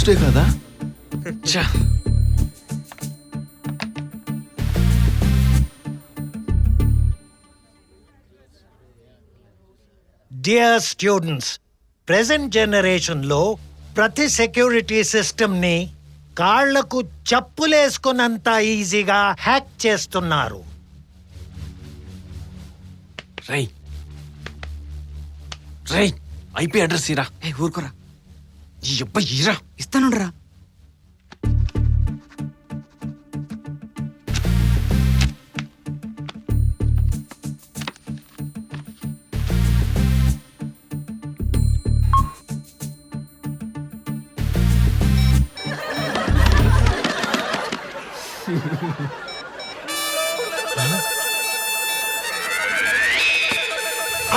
Tuesday కదా? Dear students, present జనరేషన్లో ప్రతి సెక్యూరిటీ సిస్టమ్ని కాళ్లకు చెప్పులేసుకున్నంత ఈజీగా హ్యాక్ చేస్తున్నారు. రై ఐపీ అడ్రస్ ఇరా. ఊరుకోరా, ఈ అబ్బాయి ఇరా. ఇస్తానురా.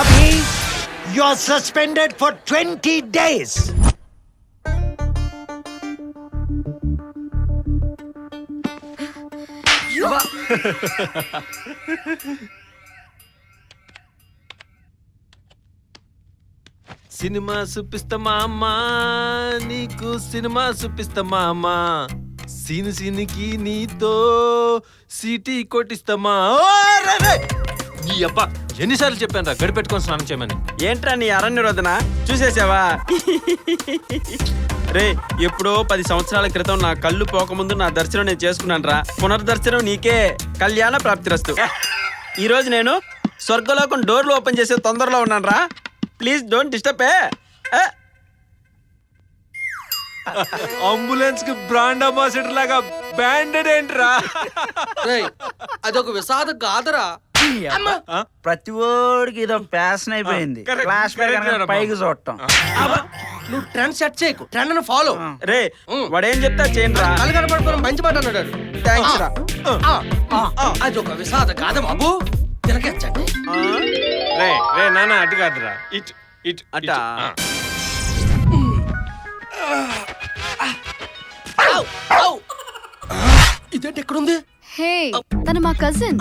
Abhi, you are suspended for 20 days. సినిమా చూపిస్తామా అమ్మా, నీకు సినిమా చూపిస్తామా అమ్మా, సీనికి నీతో సిటీ కొట్టిస్తామా. ఈ అబ్బా ఎన్నిసార్లు చెప్పాను రా గడి పెట్టుకొని స్నానం చేయమని. ఏంట్రా నీ అరణ్య రోదన చూసేసావా? రే, ఎప్పుడో 10 సంవత్సరాల క్రితం నా కళ్ళు పోకముందు నా దర్శనం నేను చేసుకున్నాను రా. పునర్దర్శనం నీకే. కళ్యాణ ప్రాప్తిరస్తు. ఈ రోజు నేను స్వర్గలోకం డోర్లు ఓపెన్ చేసే తొందరలో ఉన్నాను రా. Please don't disturb. అంబులెన్స్ కి బ్రాండ్ అంబాసిడర్ లాగా బ్యాండెడ్ ఏంట్రా? అదొక విషాద గాథరా. ప్రతి ఓడికి ఇదో ఫ్యాషన్ అయిపోయింది. క్లాస్ పైకి చూడటం. నువ్వు ట్రెండ్ సెట్ చేయకు, ట్రెండ్ ను ఫాలో. రే, వాడేం చెప్తా చేయండి రా. కలగడ పడుకోవడం మంచి మాట అన్నాడు. థ్యాంక్స్ రా. అదొక విషాద గాథ బాబు. తిరగచ్చండి. రే నాన్న అటు కాదురా, ఇటు ఇటు అట్టా. ఇదేంటి ఎక్కడుంది? హే, తను మా కజిన్.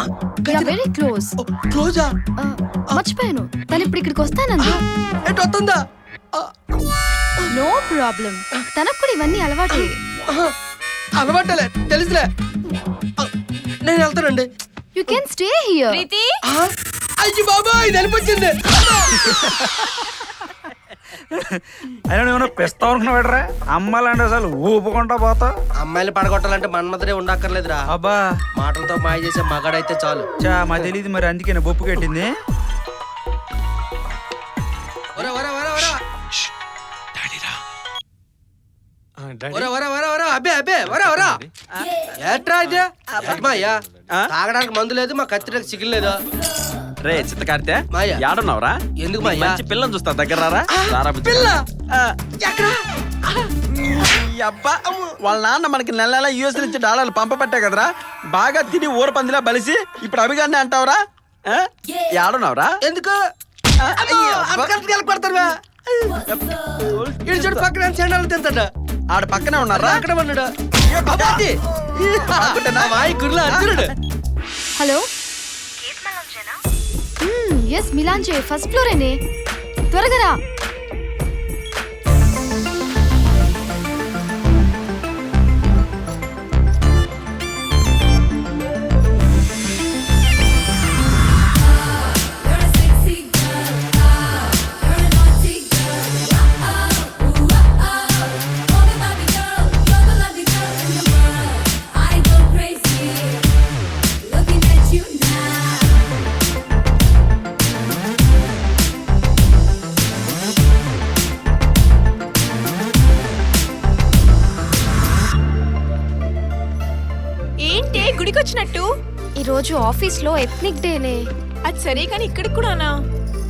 Very close. క్లోజా? మర్చిపోయాను, తను ఇప్పుడు ఇక్కడికి వస్తానంది. ఎటు వస్తుందా? నో ప్రాబ్లం, తనకు కూడా ఇవన్నీ అలవాటు. అలవాటలే, తెలుసులే. నేను వెళ్తానండి. You can stay here. అయ్యి బాబా, ఇది వెళ్ళిపోయింది. అయినా నువ్వు పిస్తావు అనుకున్నావురా? అమ్మాలంటే అసలు ఊపుకుంటా పోతా. అమ్మాయిలు పడగొట్టాలంటే మన్మధుడే ఉండక్కర్లేదురా. అబ్బా, మాటలతో మాయ చేసే మగాడైతే చాలు. మా తెలియదు మరి, అందుకే నా బొప్పు కట్టింది. తాగడానికి మందు లేదు, మా కత్తిరకు చికెన్ లేదు. రే చిత్తకారితే, మాయా. యాడున్నావురా? ఎందుకు మాయా? మంచి పిల్లని చూస్తా, దగ్గర రారా. రారా బుజ్జి. పిల్ల ఆ, ఎక్కడ? ఈ అబ్బా, వాళ్ళ నాన్న మనకి నెల నెల యూఎస్ నుంచి డాలర్లు పంపబట్టే కదరా. బాగా తిని ఊర పందిలా బలిసి ఇప్పుడు అభిగాన్ని అంటావురా? యాడున్నావురా? ఎందుకు పడతారుగా? ఇడు పక్కన చెండాలు తింటాడు. ఆడ పక్కనే ఉన్నారా? అక్కడ ఉన్నాడు. అర్జునుడు. హలో, ఎస్ మిలాంజే, ఫస్ట్ ఫ్లోరేనే. త్వరగా రా. గుడికొచ్చినట్టు? ఈ రోజు ఆఫీస్ లో ఎథ్నిక్ డేనే. అది సరే, కానీ ఇక్కడికి కూడానా?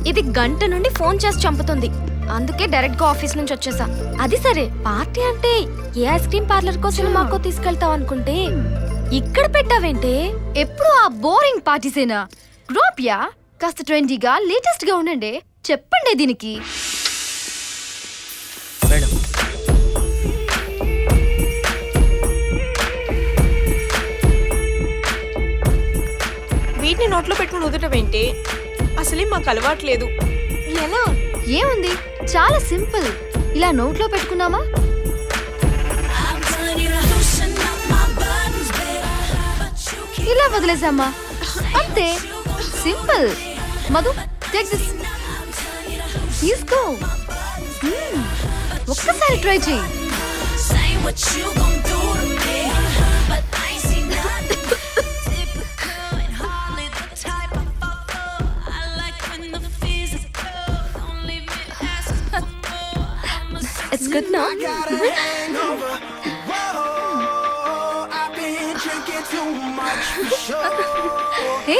ఇది గంట నుండి ఫోన్ చేసి చంపుతుంది, అందుకే డైరెక్ట్ గా ఆఫీస్ నుంచి వచ్చేసా. అది సరే, పార్టీ అంటే ఏ ఐస్ క్రీమ్ పార్లర్ కో సినిమాకో తీసుకెళ్తావు అనుకుంటే ఇక్కడ పెట్టావేంటే? ఎప్పుడు ఆ బోరింగ్ పార్టీసేనా? గ్రోప్యా, కాస్త ట్రెండీగా లేటెస్ట్ గా ఉండండి. చెప్పండి దీనికి. వీటిని నోట్లో పెట్టుకుని వదలటమేంటి? అసలే మాకు అలవాట్లేదు. ఎలా? ఏముంది, చాలా సింపుల్. ఇలా నోట్లో పెట్టుకున్నామా, ఇలా వదిలేసామా అంతే సింపుల్ మధు టేక్ దిస్ తీసుకో ఒక్కసారి ట్రై చేయి Say what you gon' do to me, but I ain't seen nothing. Typical and hardly the type I fall for. I like when the physical. Don't leave me asking for more. I'm a it's good no hey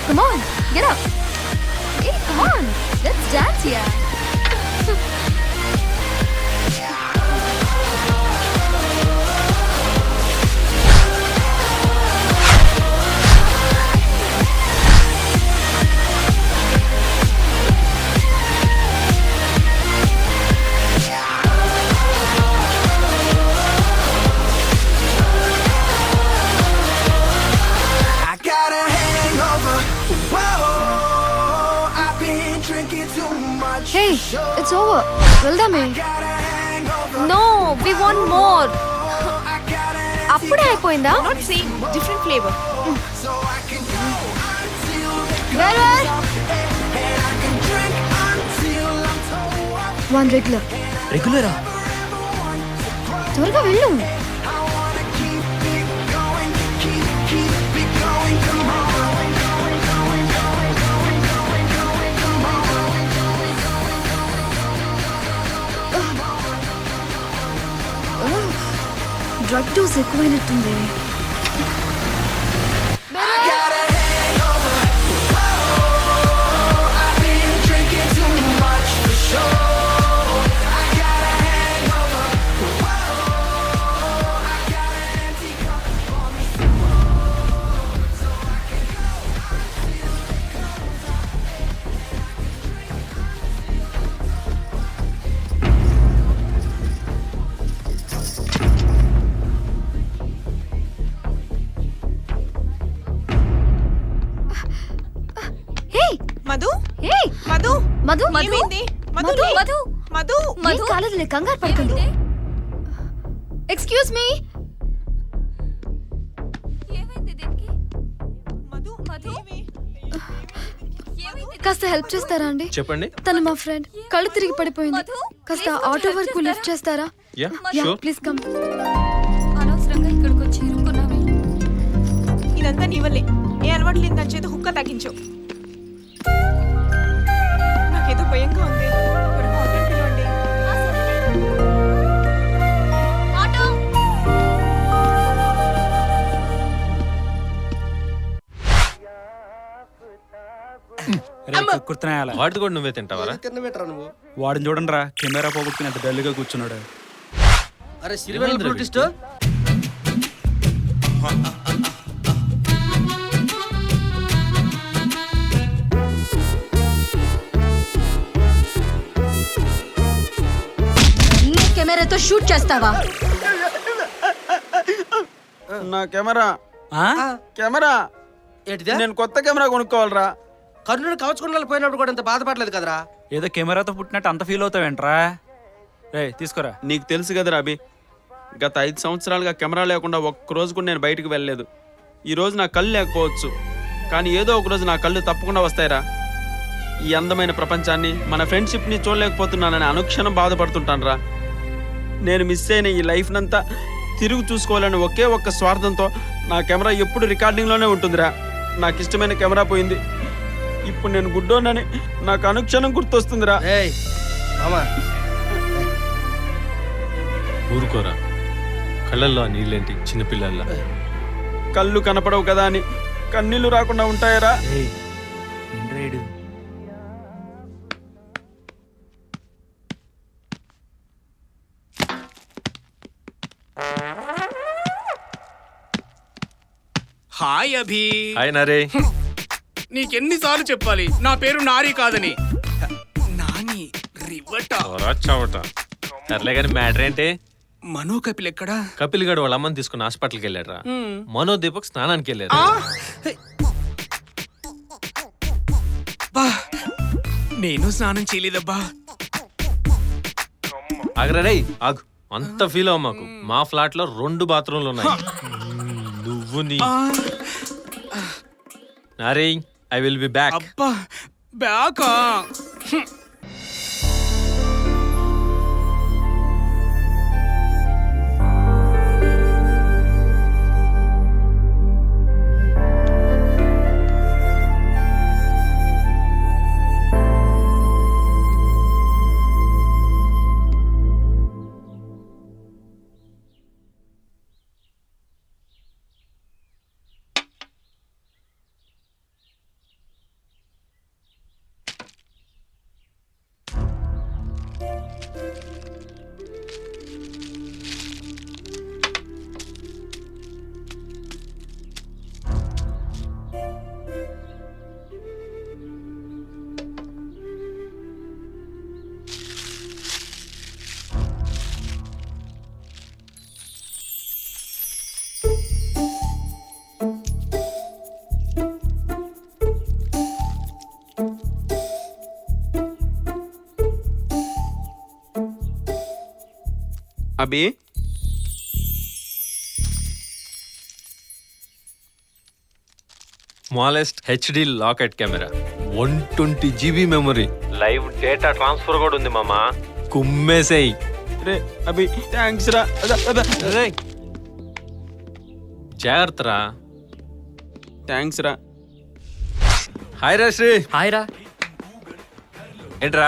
come on get up hey come on let's dance here hey it's over వెళ్దామే no we want more అప్పుడే అయిపోయిందా not same different flavour. One regular రెగ్యులరా? త్వరగా వెళ్ళు drug dose ఎక్కువైనట్టుంది మధు హే మధు మధు మధు ఏమైంది? మధు మధు లే. మధు మధు మధు కాలేదులే కంగారు పడకండి ఎక్స్క్యూజ్ మీ మధు ఏమి? కాస్త హెల్ప్ చేస్తారా అండి చెప్పండి. తను మా ఫ్రెండ్ కళ్ళు తిరిగి పడిపోయింది కాస్త ఆటో వరకు లిఫ్ట్ చేస్తారా yeah yeah sure. Please come అనవసరంగా ఇక్కడికి వచ్చి ఇరుక్కున్నామే. ఇదంతా నీ వల్లే. ఏ అలవాటు లేని దాని చేత హుక్క తాగించావు. నాకేదో భయంగా ఉంది. ఇప్పుడు ఆటో పిలవండి. కుర్తున్నాయాల వాటిది కూడా నువ్వే తింటావరా? కింద పెట్టరా నువ్వు? వాడిని చూడండి రా కెమెరా పోగొట్టుకుని అంత డల్గా కూర్చున్నాడు. అరే సిరివెల్ బ్రూటిస్ట్ నీ కెమెరాతో షూట్ చేస్తావా నా కెమెరా ఆ? కెమెరా ఏంటిదా? నేను కొత్త కెమెరా కొనుక్కోవాలరా. కర్ణుని కవచుకుని పోయినప్పుడు కూడా అంత బాధపడలేదు కదరా? ఏదో కెమెరాతో పుట్టినట్టు అంత ఫీల్ అవుతావేంట్రా? రే తీసుకోరా. నీకు తెలుసు కదరా అభి, గత 5 సంవత్సరాలుగా కెమెరా లేకుండా ఒక్కరోజు కూడా నేను బయటికి వెళ్ళలేదు. ఈ రోజు నా కళ్ళు లేకపోవచ్చు, కానీ ఏదో ఒక రోజు నా కళ్ళు తప్పకుండా వస్తాయిరా. ఈ అందమైన ప్రపంచాన్ని, మన ఫ్రెండ్షిప్ని చూడలేకపోతున్నానని అనుక్షణం బాధపడుతుంటానురా. నేను మిస్ అయిన ఈ లైఫ్ నంతా తిరిగి చూసుకోవాలని ఒకే ఒక్క స్వార్థంతో నా కెమెరా ఎప్పుడు రికార్డింగ్లోనే ఉంటుందిరా. నాకు ఇష్టమైన కెమెరా పోయింది. ఇప్పుడు నేను గుడ్డోనని నాకు అనుక్షణం గుర్తొస్తుందిరా. ఏయ్ మామా, ఊరుకోరా, కళ్ళల్లో ఆ నీళ్ళేంటి చిన్నపిల్లల్లా? కళ్ళు కనపడవు కదా అని కన్నీళ్లు రాకుండా ఉంటాయరా? ఏయ్, ఏంట్రా ఈడు? హాయ్ అభి. హాయ్ నరే. నీకెన్నిసార్లు చెప్పాలి నా పేరు నారి కాదని? నాని రివట. చవట సర్లే కానీ మ్యాటర్ ఏంటి? మనో కపిల్ ఎక్కడా? కపిల్ గడు వాళ్ళ అమ్మని తీసుకుని హాస్పిటల్కి వెళ్ళారా. మనో దీపక్ స్నానానికి వెళ్ళారు. బా, నేను స్నానం చేయలేదబ్బా. ఆగరే ఆగు, అంత ఫీల్ అవ్వ మాకు. మా ఫ్లాట్ లో 2 బాత్రూమ్లు ఉన్నాయి. నువ్వు నీ నారీ ఐ విల్ బి బ్యాక్. అబ్బా బ్యాకా. Abhi smallest HD locket camera, 120 GB memory, live data transfer కూడా ఉంది మామా. కుమ్మేసేయ్. రే అభి థ్యాంక్స్ రా. జాగ్రత్త రా. థ్యాంక్స్ రా. హాయ్ రా శ్రీ. హాయ్ రా. ఏంట్రా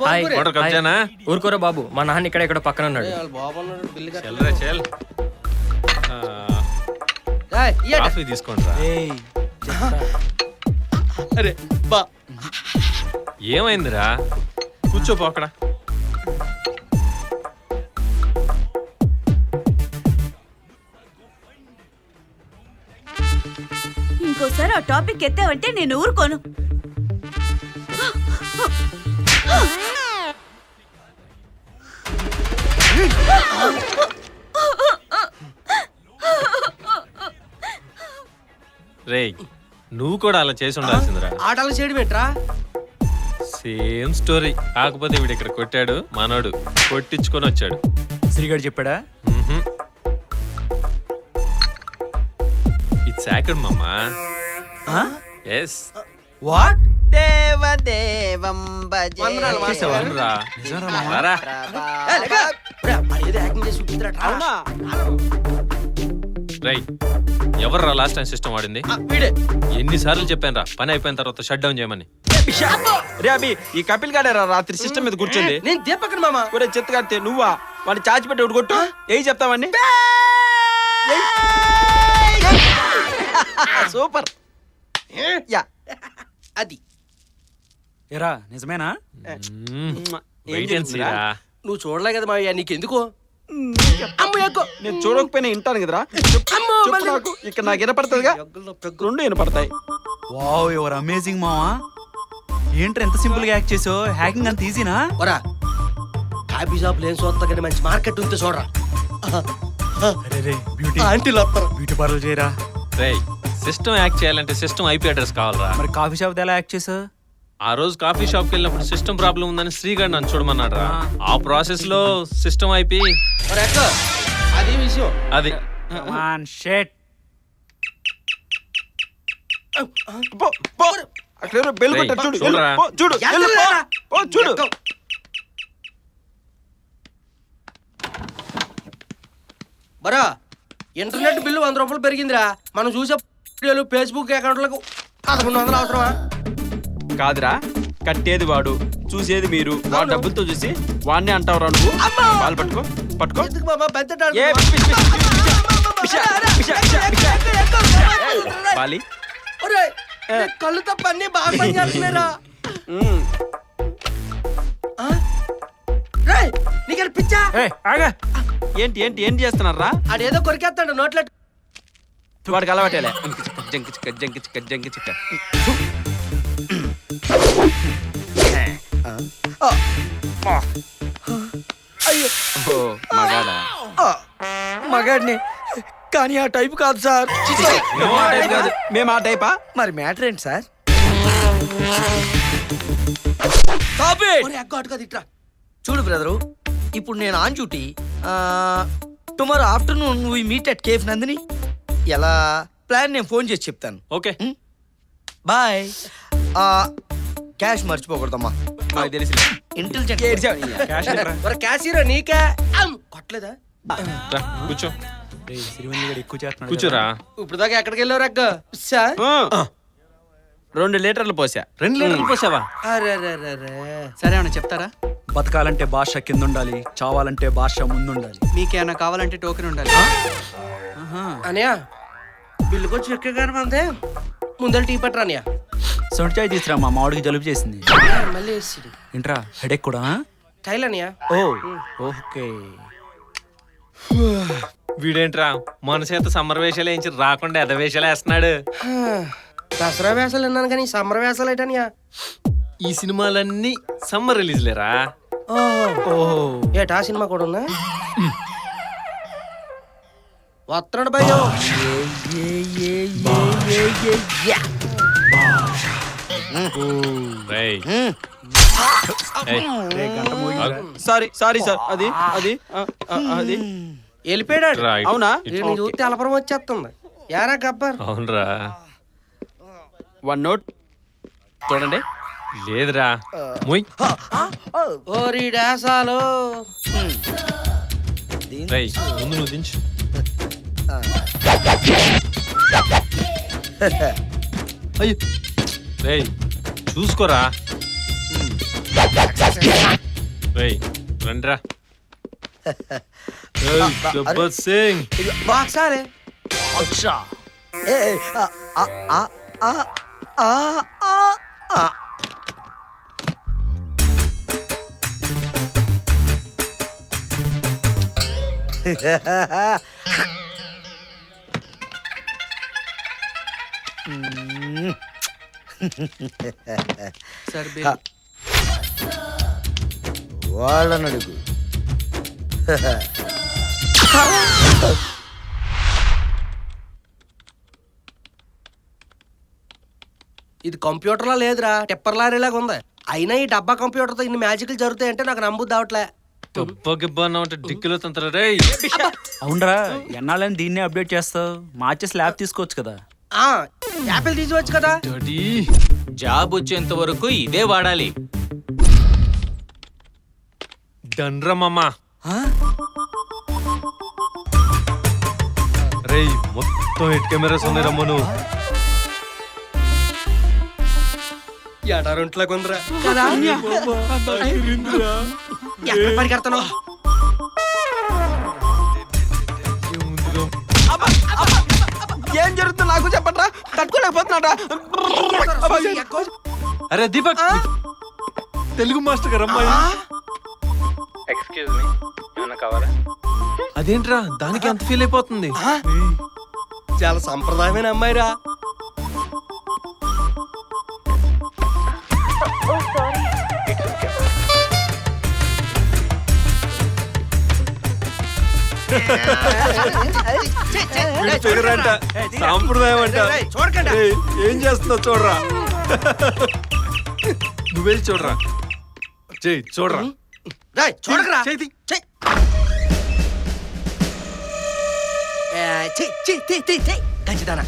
మోటార్ కబ్జానా? ఊరుకోరా బాబు, మా నాన్న ఇక్కడ పక్కన ఉన్నాడు. చెల్రా చెల్. కాఫీ తీసుకోండి రా. అరే బా ఏమైందిరా? కూర్చోపో అక్కడ. ఇంకోసారి ఆ టాపిక్ ఎత్తావంటే నేను ఊరుకోను. రేయ్ నువ్వు కూడా అలా చేసి ఉండాల్సిందిరా. ఆటలు చేయడం ఏంట్రా? సేమ్ స్టోరీ, కాకపోతే వీడు ఇక్కడ కొట్టాడు, మనోడు కొట్టించుకొని వచ్చాడు. శ్రీగాడు చెప్పాడా? ఇట్స్ యాక్టెడ్ మామా. ఎస్. వాట్? దేవదేవం భజే. వందనాలు మాస్టర్. అవునురా. రారా. అవునా? రేయ్ ఎవర్రా లాస్ట్ టైం సిస్టమ్ వాడింది? వీడే. ఎన్నిసార్లు చెప్పాను రా పని అయిపోయిన తర్వాత షట్ డౌన్ చేయమని. రే అభి ఈ కపిల్ గాడేరా రాత్రి సిస్టమ్ మీద కూర్చోండి. నేను దీపక్ మామ. ఒరే చెత్త కడితే నువ్వా? వాడిని చాచి పెట్టి ఒకటి కొట్టు. ఏం చెప్తావని? సూపర్. యా అది ఎరా నిజమేనా? వెయిట్ అండ్ సీ రా. నువ్వు చూడలే కదా మావయ్య, నీకెందుకు? నేను చూడకపోయినా వింటాను కదరా. చెప్పు నాకు. ఇక్కడ నాకు వినపడుతుందిగా, రెండు వినపడతాయి. వావ్ యువర్ అమేజింగ్ మావా. ఏంట్రా ఎంత సింపుల్ గా యాక్ట్ చేసావు? హ్యాకింగ్ అంత ఈజీనా? ఒరా కాఫీ షాప్ లేని చూస్తా కానీ మంచి మార్కెట్ ఉంటే చూడరా. బ్యూటీ ఆంటీలు వస్తారు. బ్యూటీ పార్లర్ చేయరా. రేయ్ సిస్టమ్ యాక్ట్ చేయాలంటే సిస్టమ్ ఐపీ అడ్రస్ కావాలరా. మరి కాఫీ షాప్ ఎలా యాక్ట్ చేసావు? ఆ రోజు కాఫీ షాప్ కి వెళ్ళినప్పుడు సిస్టమ్ ప్రాబ్లం ఉందని శ్రీగాడు నన్ను చూడమన్నాడు రా. ఆ ప్రాసెస్ లో సిస్టమ్ ఐపీ అది విషయం. అది. షేట్. అక్కడ బెల్ రేయ్, కొట్టారు చూడు. చూడరా. పో, చూడు. వెళ్ళు, పో, చూడు. బరా ఇంటర్నెట్ బిల్లు 100 రూపాయలు పెరిగిందిరా. మనం చూసే వీడియోలు ఫేస్బుక్ అకౌంట్లకు 1100 అవసరమా? కాదురా, కట్టేది వాడు, చూసేది మీరు. వాడు డబ్బులతో చూసి వాడిని అంటావురా నువ్వు. వాళ్ళు పట్టుకో పట్టుకో. ఎందుకు బాబా పెద్ద ఏ, పిష్, పిష్, పిష్, పిష్, పిష్, పిష్. బాలి. ఒరేయ్, నీ కళ్ళు తప్ప అన్ని బాగా పని చేస్తున్నారా? రేయ్ నీకు పిచ్చా? ఆగా. ఏంటి ఏంటి ఏంటి చేస్తున్నారా? అదేదో కొరికేస్తాడు నోట్లో. వాడికి అలవాటేలే. జంకి చిక్క జంకి చిక్క జంకి చిక్క. అయ్యో ఓ మగాడా. మగాడిని కానీ ఆ టైప్ కాదు సార్. మేము ఆ టైప్ కాదు. మేము ఆ టైపా? మరి మ్యాటర్ ఏంటి సార్? చూడు బ్రదరు, ఇప్పుడు నేను on duty. Tomorrow afternoon we meet at cafe Nandini. ఎలా ప్లాన్ నేను ఫోన్ చేసి చెప్తాను. Okay bye. క్యాష్ మర్చిపోకూడదమ్మా. నాకు తెలిసి ఇంటెలిజెంట్. క్యాషియర్ నీకే కొట్టలేదా? రా, కూర్చో ఎక్కువ చేస్తున్నాడు. కూర్చోరా. ఇప్పుడు దాకా ఎక్కడికి వెళ్ళావు రగ్గ? 2 లీటర్లు పోసా. 2 లీటర్లు పోసావా? అరే సరే అన్న చెప్తారా? బతకాలంటే భాష కింద ఉండాలి, చావాలంటే భాష ముందుండాలి. మీకేమైనా కావాలంటే టోకెన్ ఉండాలి. అనయా బిల్లు కొంచెం ఎక్కగానే మందే ముందర టీ పట్టరా అనయా. సొంటి చాయ్ తీసురా, మా మామిడికి జలుబు చేసింది. మళ్ళీ వేసిడు ఏంట్రా హెడేక్ కూడా? స్టైల్ అనయా. ఓ ఓకే. వీడేంట్రా మన చేత సమ్మర్ వేషాలు వేయించి రాకుండా ఎద వేషాలు వేస్తున్నాడు. దసరా వేసాలు విన్నాను కానీ సమ్మర్ వేసాలు ఏంటనియా? ఈ సినిమాలన్నీ సమ్మర్ రిలీజ్ లేరా? ఓహో ఏటా సినిమా కూడా ఉన్నా? వస్తున్నాడు భయ్యో. రేయ్. ఏయ్, సారీ సారీ సార్. అది అది అది వెళ్ళిపోయాడు. రా, ఇటు. అవునా? నేను చూస్తే అలపరం వచ్చేస్తుంది. యారా గబ్బర్. అవునరా. 1 నోట్ చూడండి. లేదురా ముయ్. ఓరి డాసాలు. రేయ్, ముందు నువ్వు దించు. అయ్యో రేయ్ చూసుకోరా. రేయ్ రండ్రా. ఏయ్, గబ్బర్ సింగ్. బాక్సాలే. Sir bill. వాళ్ళని అడుగు. ఇది కంప్యూటర్లా లేదురా, టెప్పర్ లారీలాగా ఉంది. అయినా ఈ డబ్బా కంప్యూటర్తో ఇన్ని మ్యాజిక్లు జరుగుతాయంటే నాకు నమ్ముద్ది అవట్లే. గబ్బ గిబ్బ అన్నావంటే డిక్కులో తంతరా. రేయ్ అవునరా, ఎన్నాళ్ళని దీన్నే అప్డేట్ చేస్తావు? మార్చేసి ల్యాబ్ తీసుకోవచ్చు కదా. యాపిల్ తీసుకోవచ్చు కదా. డాడీ జాబ్ వచ్చేంత వరకు ఇదే వాడాలి. డన్రా మామా. రేయ్ మొత్తం హెడ్ కెమెరాస్ ఉన్నాయి రమ్మను. ఎడారుంట్లోకి ఉందిరా కదా. ఎక్కడ పరిగెడతాను? ఏం జరుగుతుందో నాకు చెప్పట్రా, తట్టుకోలేకపోతున్నాడా? అరే దీపక్, తెలుగు మాస్టర్ గారు అమ్మాయి. ఎక్స్క్యూజ్ మీ, ఏమన్నా కావాలా? అదేంట్రా దానికి అంత ఫీల్ అయిపోతుంది? చాలా సంప్రదాయమైన అమ్మాయిరా. అంట సాంప్రదాయం అంట. చూడకండి. ఏయ్, ఏం చేస్తున్నావు చూడరా. నువ్వెళ్ళి చూడరా. చెయ్యి చూడరా. చూడకరా. చేతి ఖచ్చితంగా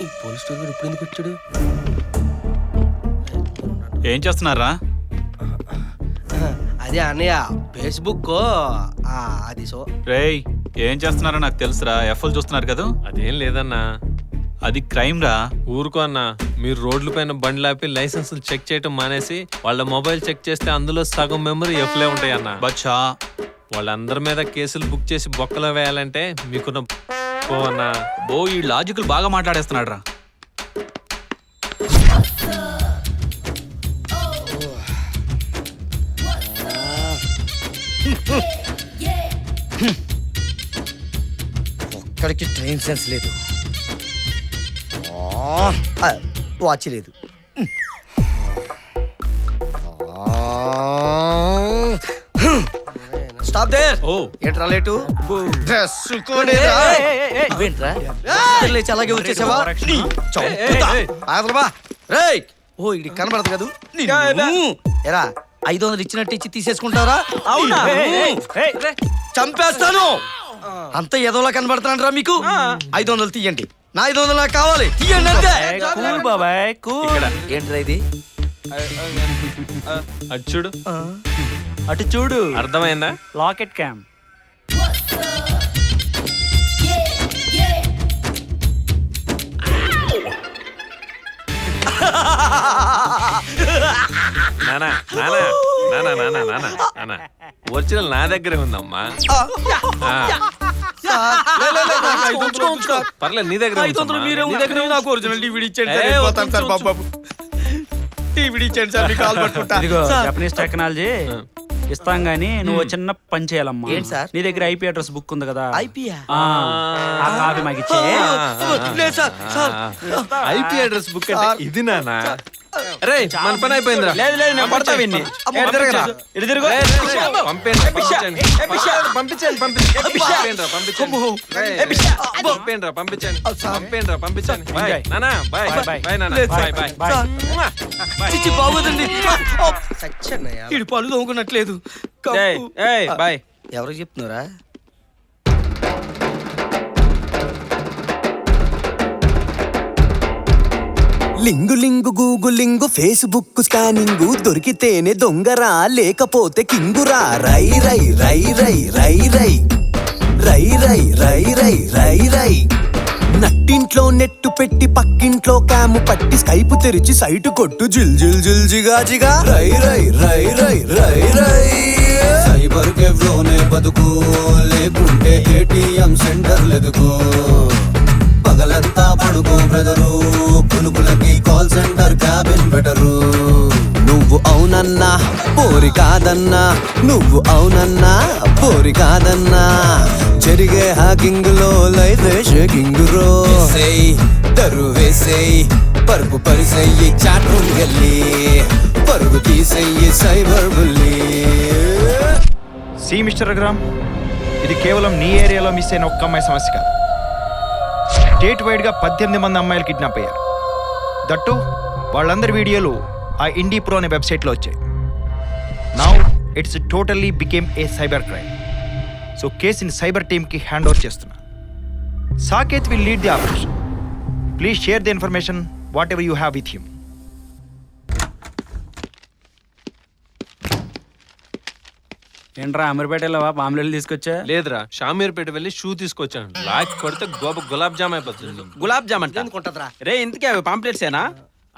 ఈ పోలీస్ స్టేషన్ ఇప్పుడు ఎందుకు వచ్చాడు? ఏం చేస్తున్నారా? అదే అన్నయ్య ఫేస్బుక్ అది సో. రేయ్ ఏం చేస్తున్నారో నాకు తెలుసురా. ఎఫ్ఎల్ చూస్తున్నారు కదా. అదేం లేదన్నా, అది క్రైమ్ రా. ఊరుకో అన్నా. మీరు రోడ్ల పైన బండ్లు ఆపి లైసెన్సులు చెక్ చేయటం మానేసి వాళ్ళ మొబైల్ చెక్ చేస్తే అందులో సగం మెమరీ ఎఫ్లే ఉంటాయి అన్న. బచ్చా వాళ్ళందరి మీద కేసులు బుక్ చేసి బొక్కలో వేయాలంటే మీకున్న అన్నా. ఈ లాజికల్ బాగా మాట్లాడేస్తున్నాడు రా. ఒక్కడికి ట్రైన్ సెన్స్ లేదు, వాచ్ లేదు. Stop there. ఓ ఏంట్రా లేటు? అలాగే వచ్చేసావా? రేయ్ ఓ ఇది కనబడదు కదా. ఎరా 500 ఇచ్చినట్టు ఇచ్చి తీసేసుకుంటారా? అవునా? చంపేస్తాను. అంత ఎదవలా కనబడుతున్నారా మీకు? 500 తీయండి. నా 500 నాకు కావాలి. తీయండి అంతే. కూల్ బాబాయ్ కూల్. ఏంట్రా ఇది? అటు చూడు, అటు చూడు. అర్థమైందా? Locket cam. నానా నానా నానా నానా నానా నానా ఒరిజినల్ నా దగ్గరే ఉందమ్మా. పర్లేదు, నీ దగ్గర 500 మీరే ఉంచుకుని నాకు ఒరిజినల్ DVD ఇచ్చేయండి సార్. వెళ్ళిపోతాను సార్ బాబు. DVD ఇచ్చేయండి సార్, మీకు కాల్ పట్టుకుంటా. ఇదిగో సార్. జపనీస్ టెక్నాలజీ ఇస్తాం గానీ నువ్వు చిన్న పని చేయాలమ్మా. ఏంటి సార్? నీ దగ్గర ఐపీ అడ్రస్ బుక్ ఉంది కదా, ఐపీయా? ఆ కాపీ మాకు ఇచ్చే. లేదు sir, sir. IP address book అంటే ఇది నానా. రే మన పని అయిపోయిందిరా. లేదు లేదు నేను పడతా విన్ని. ఎటు తిరగరా? ఇటు తిరుగు. పంపేయండి, పంపించండి, పంపించండి, పంపించండి. బాయ్ నానా, బాయ్ బాయ్ నానా, బాయ్ బాయ్ బాయ్. చిచ్చి బాగోదండి. సచ్చన్నయ్య. ఇడు పళ్ళు తోముకున్నట్లేదు. ఏయ్, ఏయ్, బాయ్. ఎవరికి చెప్తున్నారా? లింగు లింగు గూగులింగు ఫేస్బుక్ స్కానింగు దొరికితేనే దొంగరా లేకపోతే కింగురా. రై రై రై రై రై రై రై రై రై రై రై రై. నట్టింట్లో నెట్టు పెట్టి పక్కింట్లో క్యాము పట్టి స్కైపు తెరిచి సైటు కొట్టు జిల్ జిల్ జిల్ జిగా జిగా. రై రై రై రై రై రై. సైబర్ కేఫ్లోనే బతుకు, లేకుంటే ఏటీఎం సెంటర్ లెదుకు. పగలంతా పడుకో బ్రదరు, పులుపులకి కాల్ సెంటర్ క్యాబిన్ బెటరు. నువ్వు అవునన్నా పోరి కాదన్నా, నువ్వు అవునన్నా పోరి కాదన్నా. జరిగే హ్యాకింగ్ లో లైఫ్ షేకింగ్ రో. తరు వేసేయి పరుపు పరిసెయ్యి, చాట్ రూమ్ వెళ్ళి పరుగు తీసేయి సైబర్ బుల్లి. సి మిస్టర్ రఘురామ్, ఇది కేవలం నీ ఏరియాలో మిస్ అయిన ఒక్క అమ్మాయి సమస్య కాదు. స్టేట్ వైడ్గా 18 మంది అమ్మాయిలు కిడ్నాప్ అయ్యారు. దట్టు వాళ్ళందరి వీడియోలు ఆ ఇండీ ప్రో అనే వెబ్సైట్లో వచ్చాయి. Now it's totally became a cyber crime. So కేసుని సైబర్ టీమ్కి హ్యాండ్ ఓవర్ చేస్తున్నా. Saketh will lead the operation. Please share the information whatever you have with him. ఏంట్రా అమీర్పేట వెళ్ళావా? పాంప్లెట్లు తీసుకొచ్చా? లేదురా, షామీర్పేట వెళ్ళి షూ తీసుకొచ్చాను. లాక్ కొడితే గులాబ్ జామ్ అయిపోతుంది. గులాబ్ జామ్ అంట. ఎందుకుంటదిరా? రే ఇంతకీ అవి పాంప్లెట్స్ ఏనా?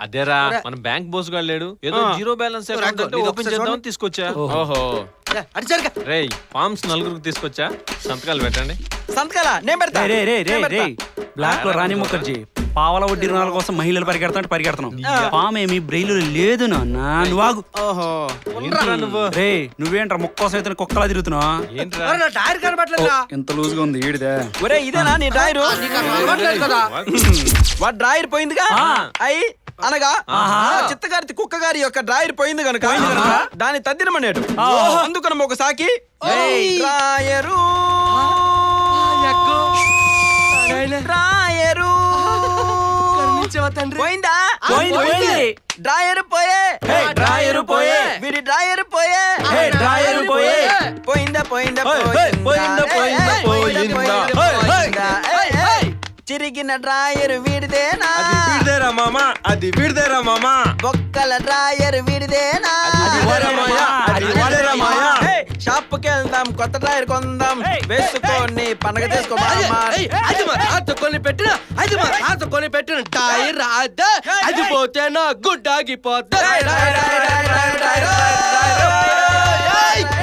అదేరా, మన బ్యాంక్ బోస్ గాడు లేడు, ఏదో జీరో బ్యాలెన్స్ ఓపెన్ చేద్దాం తీసుకొచ్చా. ఓహో. అటు జరగ. రేయ్ ఫార్మ్స్ 4 తీసుకొచ్చా, సంతకాలు పెట్టండి. సంతకాలా? నేను పెడతా. రే రే రే నేను రే పెడతా. బ్లాక్ లో రాణి ముఖర్జీ పావల వడ్డీ రుణాల కోసం మహిళలు పరిగెడుతున్నాం. పాము ఏమి బ్రెయిన్ లేదు నాన్న. నువ్వు ఆగు. ఓహో. ఏంట్రా నువ్వు? రే నువ్వేంట్రా ముక్క కోసం అయితే కుక్కలా తిరుగుతున్నావు? ఏంట్రా? నా టైర్ కనబట్లేదురా. ఎంత లూజ్ గా ఉంది ఈడిదే. ఒరే ఇదేనా నీ డ్రాయరు? నీకు అసలు అలవాట్లేదు కదా. వాడు డ్రాయర్ పోయిందిగా. అయి అనగా ఆ చిత్తగారి కుక్క గారి యొక్క డ్రాయర్ పోయింది గనుక దాన్ని తద్దినమనేడు. అందుకనం ఒక సాకి డ్రాయరు డ్రాయరు పోయిందా? డ్రాయరు పోయే డ్రాయరు పోయే వీడి డ్రాయరు పోయే డ్రాయరు పోయే పోయిందా పోయిందా పోయిందా పోయిందా పోయిందా. చిరిగిన డ్రాయరు వీడిదేనా? అది వీడిదేరా మామా, అది వీడిదేరా మామా. బొక్కల డ్రాయర్ వీడిదేనా? షాప్కి వెళ్దాం, కొత్త డ్రాయర్ కొందాం, వేసుకొని పండగ చేసుకో. అది మా తాత కొని పెట్టిన, అది మా తాత కొని పెట్టిన టైర్ అదే. అది పోతే నా గుడ్డ ఆగిపోతే.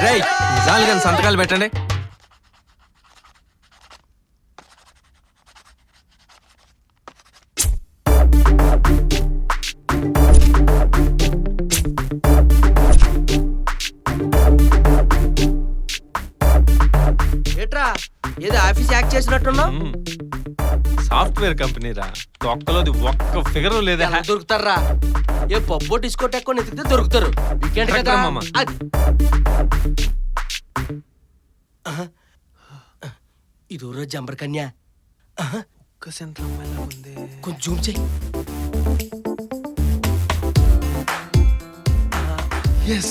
రేయ్ నిజాలుగా సంతకాలు పెట్టండి. ఏట్రా ఏదో ఆఫీస్ యాక్ట్ చేసినట్టున్నావు. సాఫ్ట్వేర్ కంపెనీ రా, ఒక్కలోది ఒక్క ఫిగర్ లేదా. ఎలా దొరుకుతారా? ఏ పబ్బో డిస్కోటెక్ కొని ఎతికితే దొరుకుతారు. వీకెండ్ కదా మామ. అది. ఇది ఊరో జంబర్ కన్యా. కొంచెం జూమ్ చెయ్యి. మధు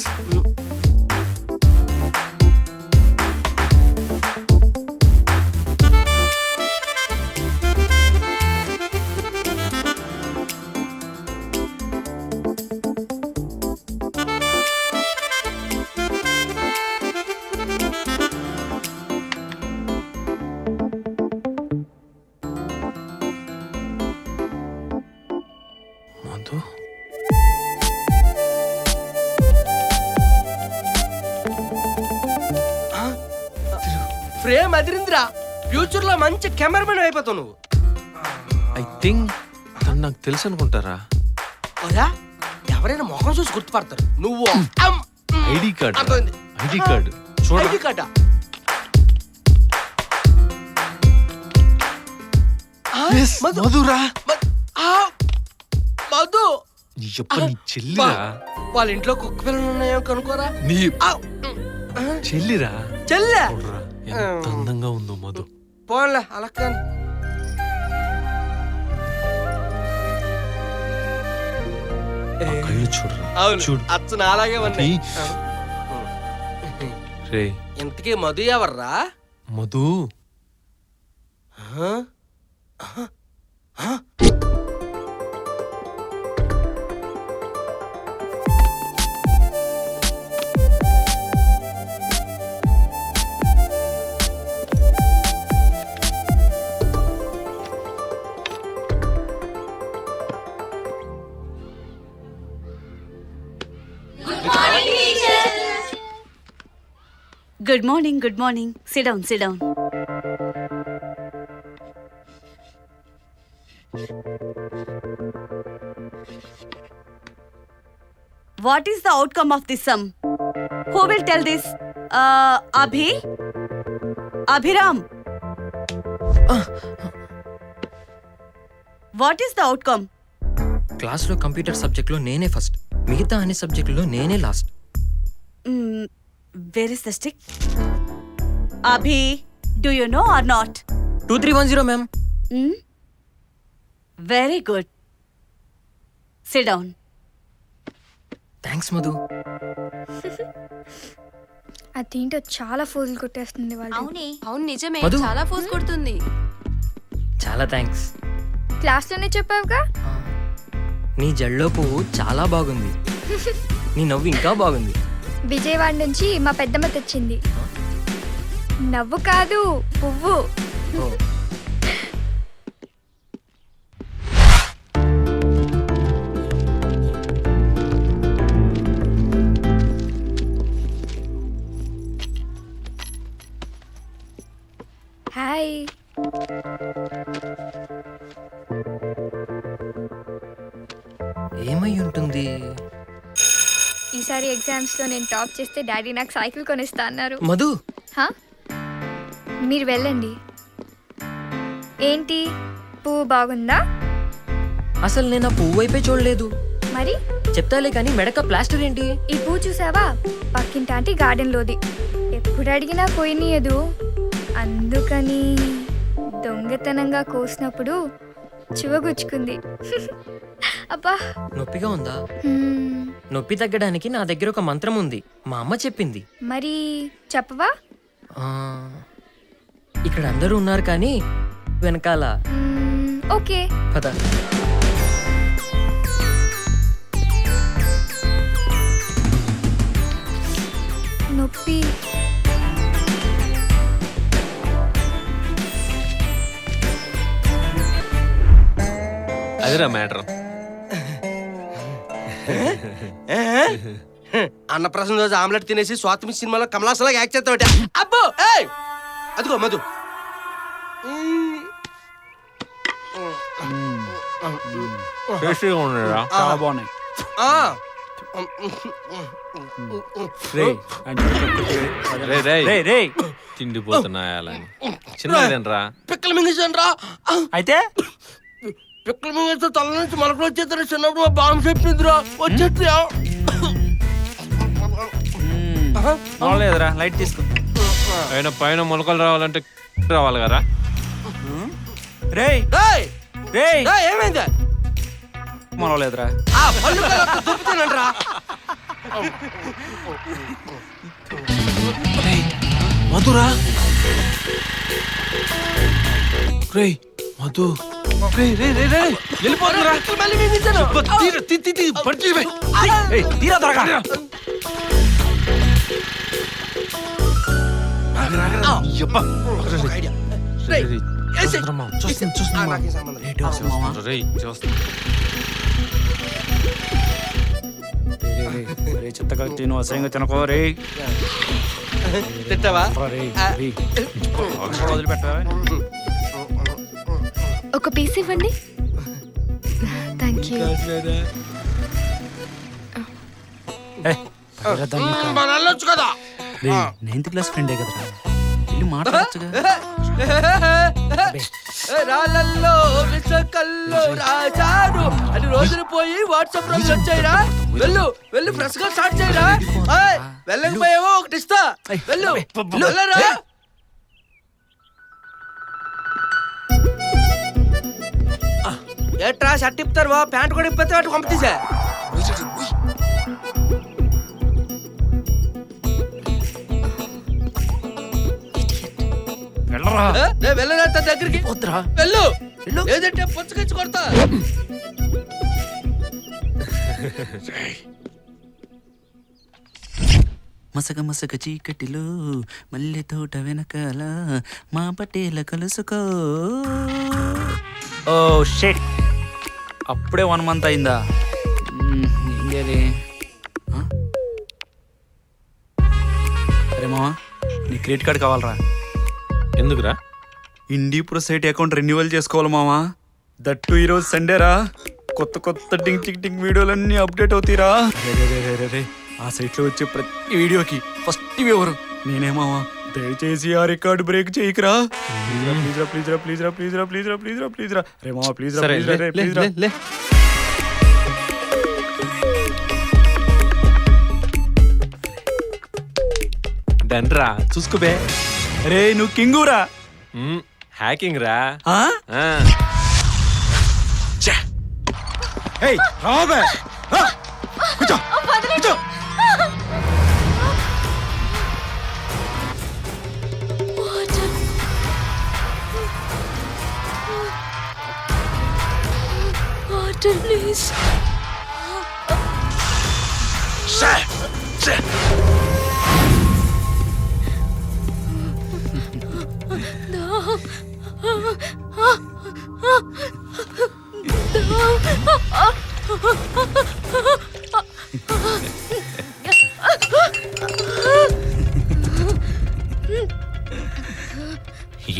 ఫ్రేమ్ అదిరిందిరా. ఫ్యూచర్ లో మంచి కెమెరామెన్ అయిపోతావు నువ్వు. ఐ థింక్ తను నాకు తెలుసు అనుకుంటారా. ఓరా, ఎవరైనా మొహం చూసి గుర్తుపడతారు. నువ్వు ఐడి కార్డ్ అర్థమైంది. ఐడి కార్డు చూడ ఐడి కార్డా? మధురా. మధు నీ చెప్ప నీ చెల్లిరా. వాళ్ళ ఇంట్లో కుక్క పిల్లలు ఉన్నాయో కనుకోరా. నీ ఆ, చెల్లిరా. చెల్లె చూడరా, ఎంత అందంగా ఉందో మధు. పోన్లే అలా కాని. ఆ కళ్ళు చూడరా. అవును, చూడు. అచ్చ నాలాగే ఉన్నాయి. రే ఇంతకీ మధు ఎవర్రా? మధు ఆ? ఆ? Good morning, good morning. Sit down, sit down. What is the outcome of this sum? Who will tell this? Abhiram. What is the outcome? క్లాస్లో కంప్యూటర్ సబ్జెక్ట్లో నేనే ఫస్ట్, మిగతా అన్ని సబ్జెక్టులో నేనే last. Where is the stick? Abhi, do you know or not? 2310 ma'am. Very good. Sit down. Thanks Madhu. అదేంటో చాలా ఫోజులు కొట్టేస్తుంది వాళ్ళు. అవును నిజమే, మధు. చాలా ఫోర్స్ కొడుతుంది. చాలా థ్యాంక్స్. క్లాస్లోనే చెప్పావుగా. నీ జల్లో పువ్వు చాలా బాగుంది. నీ నవ్వు ఇంకా బాగుంది. విజయవాడ నుంచి మా పెద్దమ్మ తెచ్చింది. నవ్వు కాదు, పువ్వు. ఓ. హాయ్. ఏమై ఉంటుంది? ఈసారి ఎగ్జామ్స్ లో నేను టాప్ చేస్తే డాడీ నాకు సైకిల్ కొనిస్తా అన్నారు. మధు, హా? మీరు వెళ్ళండి. ఏంటి, పువ్వు బాగుందా? అసలు నేను ఆ పువ్వు వైపే చూడలేదు. మరి చెప్తాలే కానీ మెడక ప్లాస్టర్ ఏంటి? ఈ పువ్వు చూసావా? పక్కింటి గార్డెన్ లోది. ఎప్పుడు అడిగినా పోయినీయదు. అందుకని దొంగతనంగా కోసినప్పుడు చువగుచ్చుకుంది. అబ్బా, నొప్పిగా ఉందా? హ్మ్, నొప్పి తగ్గడానికి నా దగ్గర ఒక మంత్రం ఉంది, మా అమ్మ చెప్పింది. మరి చెప్పవా? ఆ, ఇక్కడ అందరూ ఉన్నారు కానీ వెనకాల. ఓకే. పద. నొప్పి అదిరా మ్యాటర్. అన్నప్రసన్న రోజు ఆమ్లెట్ తినేసి స్వాతి సినిమాలో కమలాసలాగా యాక్ట్ చేస్తావుట. అబ్బో, ఏయ్ అదిగో మధు. టేస్టీగా ఉండరా. చాలా బాగున్నాయి. ఆ, రే తిండిపోతున్నాయాలని చిన్నదేనరా. పిక్కలు మింగేసాను రా. అయితే పిక్కలు మింగేస్తే తల నుంచి మొలకలు వచ్చేస్తాను. చిన్నప్పుడు మా బామ్మ చెప్పిందిరా, వచ్చేట్రా. లేదురా, లైట్ తీసుకో. అయినా పైన మొలకలు రావాలంటే రావాలి కదా. రేయ్ ఏయ్, రేయ్, ఏయ్, ఏమైంది? మొలలేదురా. ఆ పళ్ళు దొరుకుతానంట్రా. మధురా రేయ్ మధు రేయ్ రేయ్ రేయ్ రేయ్ వెళ్ళిపోతురా మళ్ళీ మింగించాను. తీరా త్వరగా రేయ్, ఏసేయ్. నాకేం సంబంధం. చెత్తగా తిను అసహ్యంగా తినకో రే తిట్టావా? వదిలిపెట్టావా ఒక పీస్ ఇవ్వండి. Thank you. మన వెళ్ళొచ్చు కదా. 9th క్లాస్ ఫ్రెండే కదరా వెళ్ళి మాట్లాడచ్చుగా. రాళ్ళల్లో విసకల్లో రాజాను అని రోజులు పోయి వాట్సాప్ లో సెర్చ్ చేయరా. వెళ్ళు వెళ్ళి ఫ్రెష్ గా స్టార్ట్ చేయరా. వెళ్ళకపోయావో ఒకటి ఇస్తా. వెళ్ళు వెళ్ళరా. ఏట్రా షర్ట్ ఇప్పుతారు ప్యాంట్ కూడా ఇప్పితే అటు పంపితీసా. వెళ్ళరా వెళ్ళరా తన దగ్గరికి. వెళ్ళు లేదంటే పుచ్చకించి కొడతా. మసగ మసగ చీకటిలో మల్లె తోట వెనకాల మా పటేల కలుసుకో. ఓ షిట్, అప్పుడే 1 month అయిందా? ఇంకేది? అరే మావా, నీ క్రెడిట్ కార్డ్ కావాలరా. ఎందుకురా? ఇండి సైట్ అకౌంట్ రెన్యువల్ చేసుకోవాలి మావా. దట్టు ఈరోజు సండేరా. కొత్త కొత్త టింగ్ టింగ్ టింగ్ వీడియోలన్నీ అప్డేట్ అవుతాయిరా. ఆ సైట్లో వచ్చే ప్రతి వీడియోకి ఫస్ట్ ఎవరు నేనే మావా. దయచేసి ఆ రికార్డు బ్రేక్ చేయకురా. ప్లీజ్ రా ప్లీజ్ రా ప్లీజ్ రా ప్లీజ్ రా ప్లీజ్ రా ప్లీజ్ రా ప్లీజ్ రా రే మావా ప్లీజ్ రా ప్లీజ్ రా రే ప్లీజ్ రా. డన్రా చూసుకోబే. రే నువ్వు కింగురా. హ్యాకింగ్ రా. ఏయ్ రాబే కూర్చో కూర్చో. Water, please.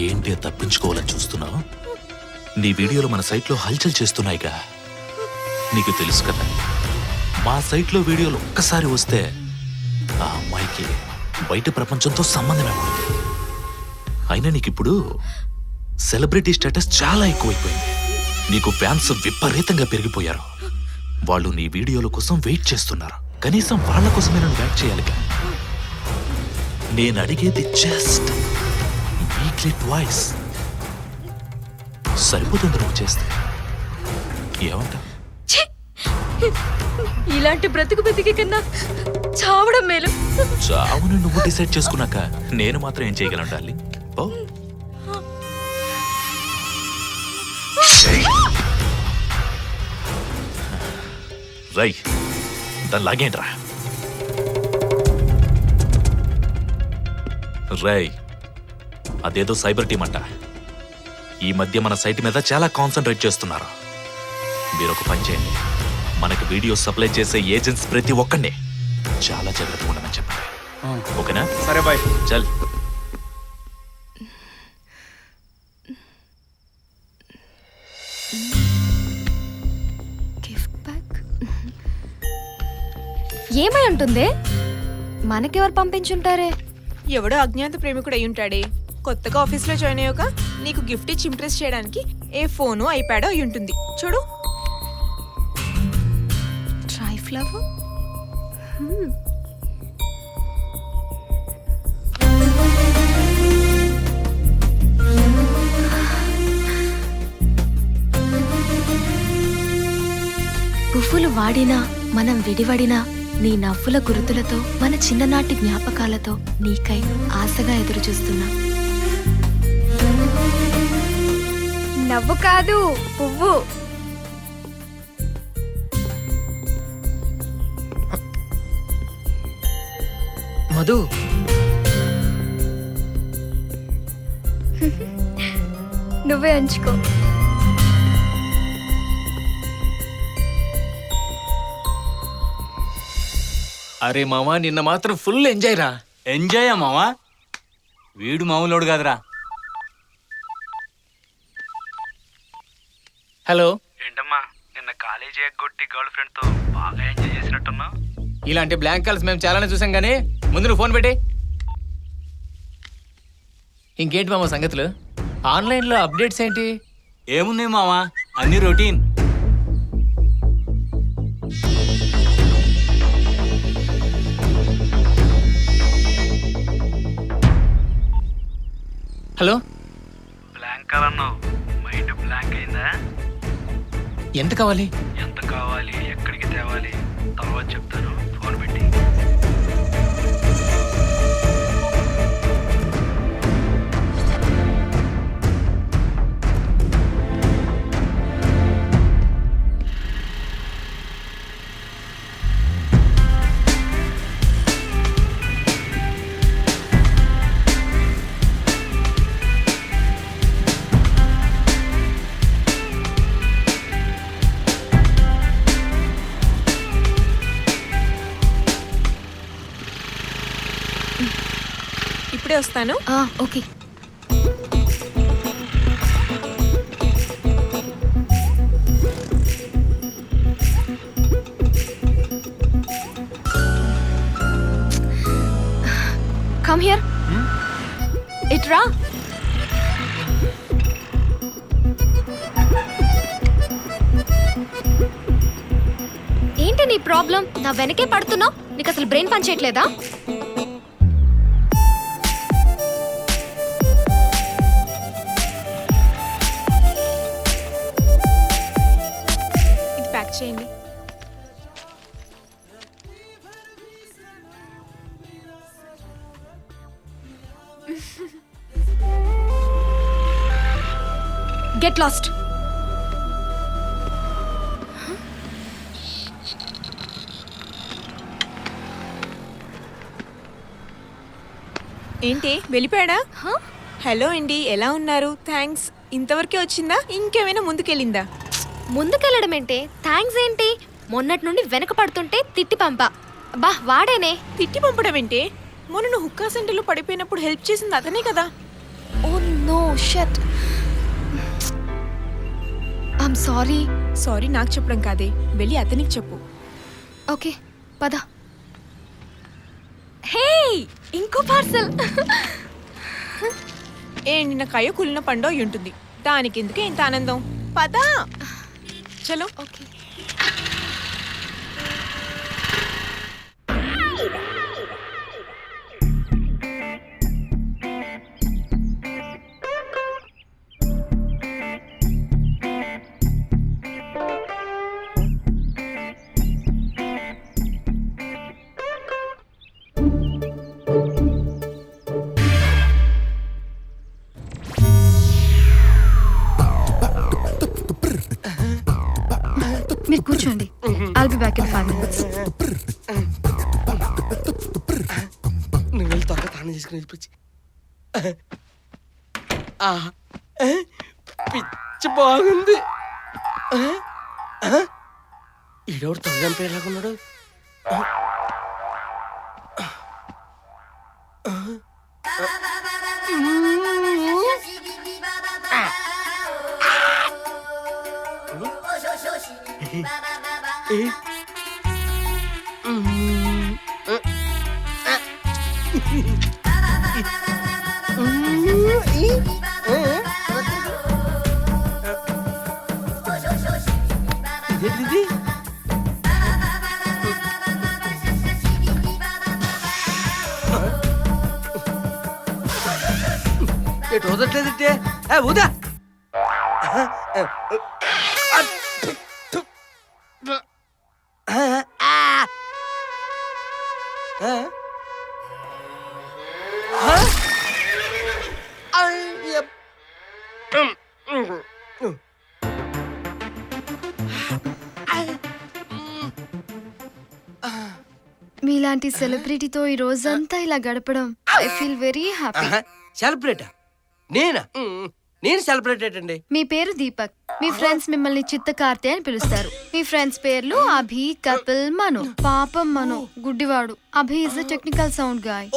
ఏంటి తప్పించుకోవాలని చూస్తున్నావు? నీ వీడియోలు మన సైట్లో హల్చల్ చేస్తున్నాయిగా. నీకు తెలుసు కదా, మా సైట్లో వీడియోలు ఒక్కసారి వస్తే ఆ అమ్మాయికి బయట ప్రపంచంతో సంబంధమే ఉంటుంది. అయినా నీకిప్పుడు సెలబ్రిటీ స్టేటస్ చాలా ఎక్కువైపోయింది. నీకు ఫ్యాన్స్ విపరీతంగా పెరిగిపోయారు. వాళ్ళు నీ వీడియోల కోసం వెయిట్ చేస్తున్నారు. కనీసం వాళ్ళ కోసమే నన్ను వెయిట్ చేయాలిగా. నేను అడిగేది జస్ట్ వీక్లీ ట్వైస్ సరిపోతుంది నువ్వు చేస్తే. ఏమంటా? ఇలాంటి బ్రతుకు బతికి కన్నా చావడం మేలు. చావును నువ్వు డిసైడ్ చేసుకున్నాక నేను మాత్రం ఏం చేయగలను డార్లింగ్? ఓ రై దాన్ని లాగేంట్రా. రై అదేదో సైబర్ టీం అంట. ఈ మధ్య మన సైట్ మీద చాలా కాన్సన్ట్రేట్ చేస్తున్నారు. మీరు ఒక పని చేయండి, మనకి వీడియో సప్లై చేసే ఏజెంట్స్ ప్రతి ఒక్కరిని చాలా జాగ్రత్తగా ఉండమని చెప్పండి. ఓకేనా? సరే బాయ్. చల్. గిఫ్ట్ ప్యాక్ ఏమై ఉంటుంది? మనకెవరు పంపించుంటారే? ఎవడో అజ్ఞాత ప్రేమికుడు అయి ఉంటాడే. కొత్తగా ఆఫీస్లో జాయిన్ అయ్యాక నీకు గిఫ్ట్ ఇచ్చి ఇంప్రెస్ చేయడానికి ఏ ఫోను ఐప్యాడో అయి ఉంటుంది. చూడు. Try flower. పువ్వులు వాడినా మనం విడివడినా నీ నవ్వుల గుర్తులతో మన చిన్ననాటి జ్ఞాపకాలతో నీకై ఆశగా ఎదురు చూస్తున్నా. నవ్వు కాదు పువ్వు. మధు, నువ్వే ఉంచుకో. అరే మామా నిన్న మాత్రం ఫుల్ ఎంజాయ్ రా. ఎంజాయ్ మావా, వీడు మామూలోడు కాదురా. హలో, ఏంటమ్మా నిన్న కాలేజీ ఎగ్గొట్టి గర్ల్ ఫ్రెండ్ తో బాగా ఎంజాయ్ చేసినట్టున్నా? ఇలాంటి బ్లాంక్ కాల్స్ మేము చాలానే చూసాం కానీ ముందు నువ్వు ఫోన్ పెట్టి. ఇంకేంటి మామ సంగతులు? ఆన్లైన్లో అప్డేట్స్ ఏంటి? ఏమున్నాయి మావా, అన్ని రొటీన్. హలో, బ్లాంక్ అన్నావు, మైండ్ బ్లాంక్ అయిందా? ఎంత కావాలి? ఎంత కావాలి, ఎక్కడికి తేవాలి, తర్వాత చెప్తాను, ఫోన్ పెట్టి. ఇప్పుడే వస్తాను. ఓకే. Come here. ఇట్రా. ఏంటి నీ ప్రాబ్లం? నా వెనకే పడుతున్నావు. నీకు అసలు బ్రెయిన్ పని చేయట్లేదా? ఇది ప్యాక్ చేయండి. Get lost. ఏంటి వెళ్ళిపోయాడా? హలో అండి, ఎలా ఉన్నారు? థ్యాంక్స్. ఇంతవరకే వచ్చిందా? ఇంకేమైనా ముందుకెళ్ళిందా? ముందుకెళ్ళడం ఏంటి? థ్యాంక్స్ ఏంటి? మొన్నటి నుండి వెనక పడుతుంటే తిట్టి పంపా. బా వాడేనే. తిట్టి పంపడం ఏంటి? మొన్న నువ్వు హుక్కా సెంటర్లో పడిపోయినప్పుడు హెల్ప్ చేసింది అతనే కదా. Oh no shut. I'm sorry. Sorry నాకు చెప్పడం కాదే, వెళ్ళి అతనికి చెప్పు. ఓకే పద. హే, ఇంకో పార్సల్. నిన్న కయ్య కులిన పండో అయి ఉంటుంది. దానికి ఎందుకే ఇంత ఆనందం? పదా చలో. ఓకే. మీరు కూర్చోండి. I'll be back in 5 minutes. నువ్వు వెళ్ళి త్వరగా తాను తీసుకుని వెళ్ళిపోయి. పిచ్చి బాగుంది. ఈడోడు త్వరగా చంపేలాగున్నాడు. ఇదేంటిది? ఎటు వదట్లేదంటే ఊదా. మీలాంటి సెలబ్రిటీతో ఈ రోజంతా ఇలా గడపడం ఐ ఫీల్ వెరీ హ్యాపీ. సెలబ్రేటా? నేనా? నేను సెలబ్రేటెడ్ అండి. మీ పేరు దీపక్, మీ ఫ్రెండ్స్ మిమ్మల్ని చిత్తకార్తె అని పిలుస్తారు. మీ ఫ్రెండ్స్ పేర్లు అభి, కపిల్, మను. పాపం మను గుడ్డివాడు. Abhi is a technical sound guy.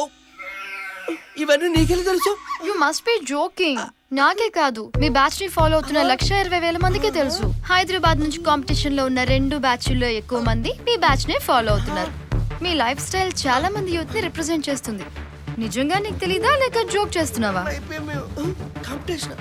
ఇవన్నీ నీకెలా తెలుసు? You must be joking. నాకే కాదు, మీ బ్యాచ్ ని ఫాలో అవుతున్న 120,000 మందికి తెలుసు. హైదరాబాద్ నుంచి కాంపిటీషన్ లో ఉన్న 2 బ్యాచ్ల్లో ఎక్కువ మంది మీ బ్యాచ్ ని ఫాలో అవుతున్నారు. మీ లైఫ్ స్టైల్ చాలా మంది యూత్ ని రిప్రజెంట్ చేస్తుంది. నిజంగా నీకు తెలీదా లేక జోక్ చేస్తున్నావా? కాంపిటీషన్.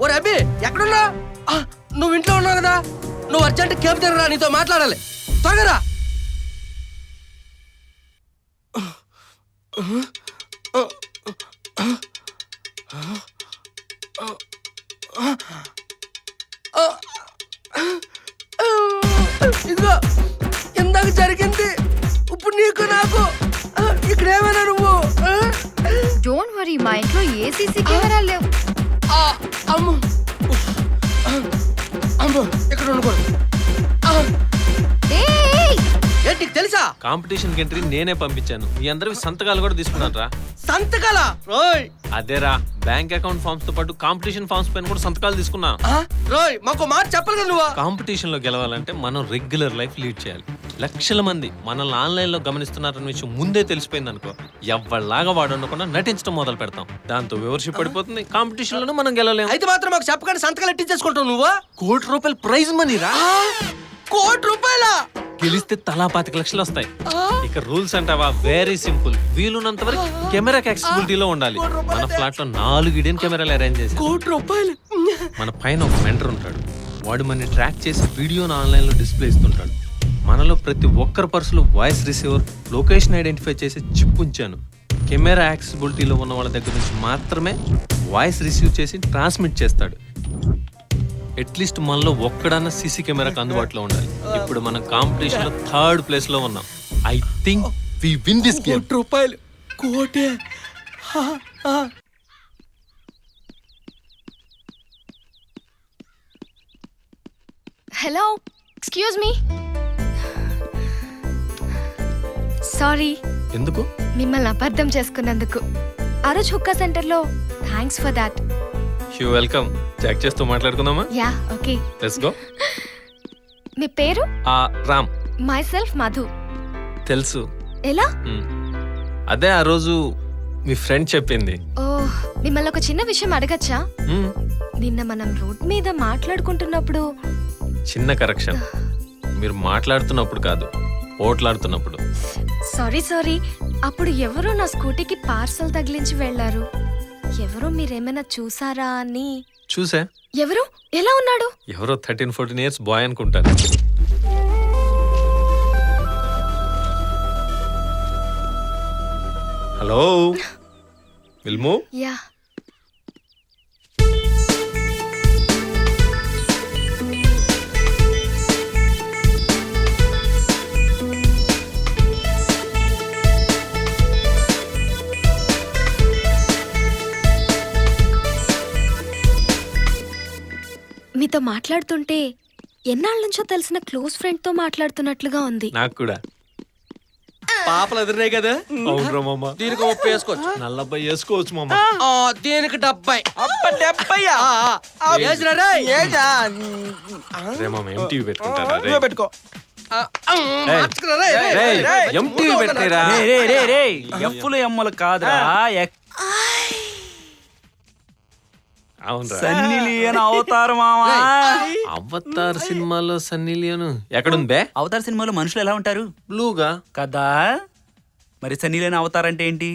ఓ రబీ, ఎక్కడున్నా? నువ్వు ఇంట్లో ఉన్నావు కదా, నువ్వు అర్జెంట్ కేబ్ దగ్గర రా, నీతో మాట్లాడాలి. త్వరగా ఇదిగో ఇందాక జరిగింది, ఇప్పుడు నీకు నాకు ఇక్కడ ఏమైనా నువ్వు. డోంట్ వరీ, మా ఇంట్లో ఏ సీసీ కెమెరాలు లేవు. అమ్మో అమ్మో, ఇక్కడ ఉండకూడదు. ఏంటి తెలుసా? కాంపిటీషన్ కి ఎంట్రీ నేనే పంపించాను. మీ అందరివి సంతకాలు కూడా తీసుకున్నాను రా. సంతకాలా? రోయ్ అదేరా, బ్యాంక్ అకౌంట్ ఫార్మ్స్ తో పాటు కాంపిటీషన్ ఫార్మ్స్ పైన కూడా సంతకాలు తీసుకున్నా. రోయ్ మాకు మాట చెప్పాలి కదా నువ్వు. కాంపిటీషన్ లో గెలవాలంటే మనం రెగ్యులర్ లైఫ్ లీడ్ చేయాలి. లక్షల మంది మనల్ని ఆన్లైన్ లో గమనిస్తున్నారన్న విషయం ముందే తెలిసిపోయింది అనుకో, ఎవరిలాగా వాడు ఉండకుండా నటించడం మొదలు పెడతాం. దాంతో వ్యూవర్షిప్ పడిపోతుంది, కాంపిటీషన్ లోనే మనం గెలవలేము. అయితే మాత్రం మాకు చెప్పకుండా సంతకాలు ఎట్టించేసుకుంటావు నువ్వు. ₹1,00,00,000 ప్రైజ్ మనీ రా. ₹1,00,00,000 గెలిస్తే తలా 25 లక్షలు వస్తాయి. ఇక రూల్స్ అంటావా, వెరీ సింపుల్. వీలున్నంత వరకు కెమెరాకి యాక్సెసిబిలిటీలో ఉండాలి. మన ఫ్లాట్ లో 4 ఇడియన్ కెమెరాలు అరేంజ్ చేసి, ₹1,00,00,000 మన పైన ఒక మెంటర్ ఉంటాడు. వాడు మనని ట్రాక్ చేసి వీడియోను ఆన్లైన్ లో డిస్ప్లే ఇస్తుంటాడు. మనలో ప్రతి ఒక్కరి పర్సులో వాయిస్ రిసీవర్, లొకేషన్ ఐడెంటిఫై చేసి చిప్ ఉంచాను. కెమెరా యాక్సెసిబిలిటీలో ఉన్న వాళ్ళ దగ్గర నుంచి మాత్రమే వాయిస్ రిసీవ్ చేసి ట్రాన్స్మిట్ చేస్తాడు. అట్లీస్ట్ మనలో ఒక్కడన్నా సీసీ కెమెరాకి అందుబాటులో ఉండాలి. ఇప్పుడు మనం కాంపిటీషన్ లో 3rd ప్లేస్ లో ఉన్నాం. I think we win this game. ₹1,00,00,000 hello, excuse me. Sorry, ఎందుకు? మిమ్మల్ని అపార్థం చేసుకున్నందుకు. ఆ రోజు హుక్కా సెంటర్లో thanks for that. You welcome. Check చేస్తూ మాట్లాడుకుందామా? Yeah okay. Let's go. మీ పేరు? రామ్. Myself Madhu. తెలుసు. ఎలా? అదే ఆ రోజు మీ ఫ్రెండ్ చెప్పింది. ఓ, మిమ్మల్ని ఒక చిన్న విషయం అడగచ్చా? నిన్న మనం రోడ్ మీద మాట్లాడుకుంటున్నప్పుడు. చిన్న కరెక్షన్, మీరు మాట్లాడుతున్నప్పుడు కాదు, ఓట్లాడుతున్నప్పుడు. సారీ, అప్పుడు ఎవరో నా స్కూటీకి పార్సల్ తగిలించి వెళ్లారు. ఎవరో మీరేమైనా చూసారా అని. చూసా. ఎవరు? ఎలా ఉన్నాడు? ఎవరో 13-14 ఇయర్స్ బాయ్ అనుకుంటాను. హలో, విల్ము. యా. మీతో మాట్లాడుతుంటే ఎన్నాళ్ళ నుంచో తెలిసిన క్లోజ్ ఫ్రెండ్ తో మాట్లాడుతున్నట్లుగా ఉంది. నాకు కూడా. పాపలు ఎదురున్నాయి కదా. అవునరా మామ. దీనికి 30 వేసుకోవచ్చు. నల్లబై వేసుకోవచ్చు మామ. దీనికి 70. అబ్బ 70. రే మామ, ఎంటీవీ పెట్టుకుంటారా? నువ్వే పెట్టుకో. ఎంటీవీ పెట్టారా? ఎఫ్లు ఎమ్మలు కాదురా, సన్నీ లియోన్ అవతార్ మావా. అవతార్ సినిమాలో సన్నీ లియోన్ ఎక్కడుంది బే? అవతార్ సినిమాలో మనుషులు ఎలా ఉంటారు? బ్లూగా కదా. మరి సన్నీ లియోన్ అవతార్ అంటే ఏంటి?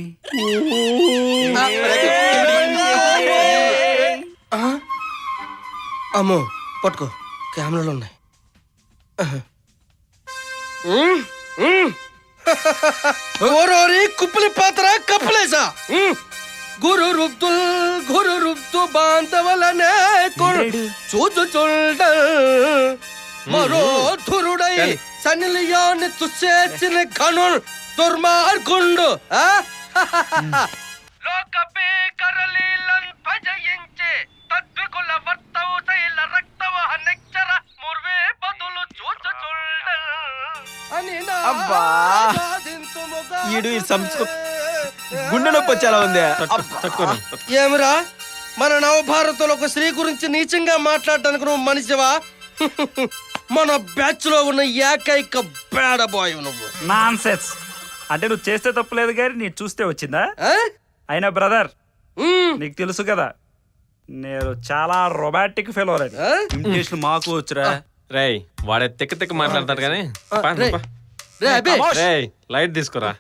అమ్మో, పట్టుకో, కెమెరాలు ఉన్నాయి. కుప్పలి పాత్ర కప్పలేసా. గురు రుప్తు బాంధవలనే చూచుచుండ మరో ధురుడై సన్నిలియాన్ని తుసేచిన కనుల్ దుర్మార్గుండు లోకపే కరలీలం భజయించే తద్వికుల వర్తవు శైల రక్తవ నెక్షర ముర్వే బదులు చూచుచుండ అని అబ్బా ఈడు ఈ గుండె నొప్పి వచ్చేలా ఉంది. ఏమిరా మన నవభారతంలో ఒక స్త్రీ గురించి నీచంగా మాట్లాడటానికి నువ్వు మనిషివా? మన బ్యాచ్ లో ఉన్న ఏకైక బేడ బాయ్ నువ్వు. నాన్సెన్స్. అంటే నువ్వు చేస్తే తప్పులేదు కానీ నీ చూస్తే వచ్చిందా? అయినా బ్రదర్ నీకు తెలుసు కదా నేను చాలా రొమాంటిక్ ఫెలో అని. ఇమిటేషన్ మాకు వచ్చురా. రేయ్ వాడే తిక్క తిక్క మాట్లాడతాడు కానీ లైట్ తీసుకురా.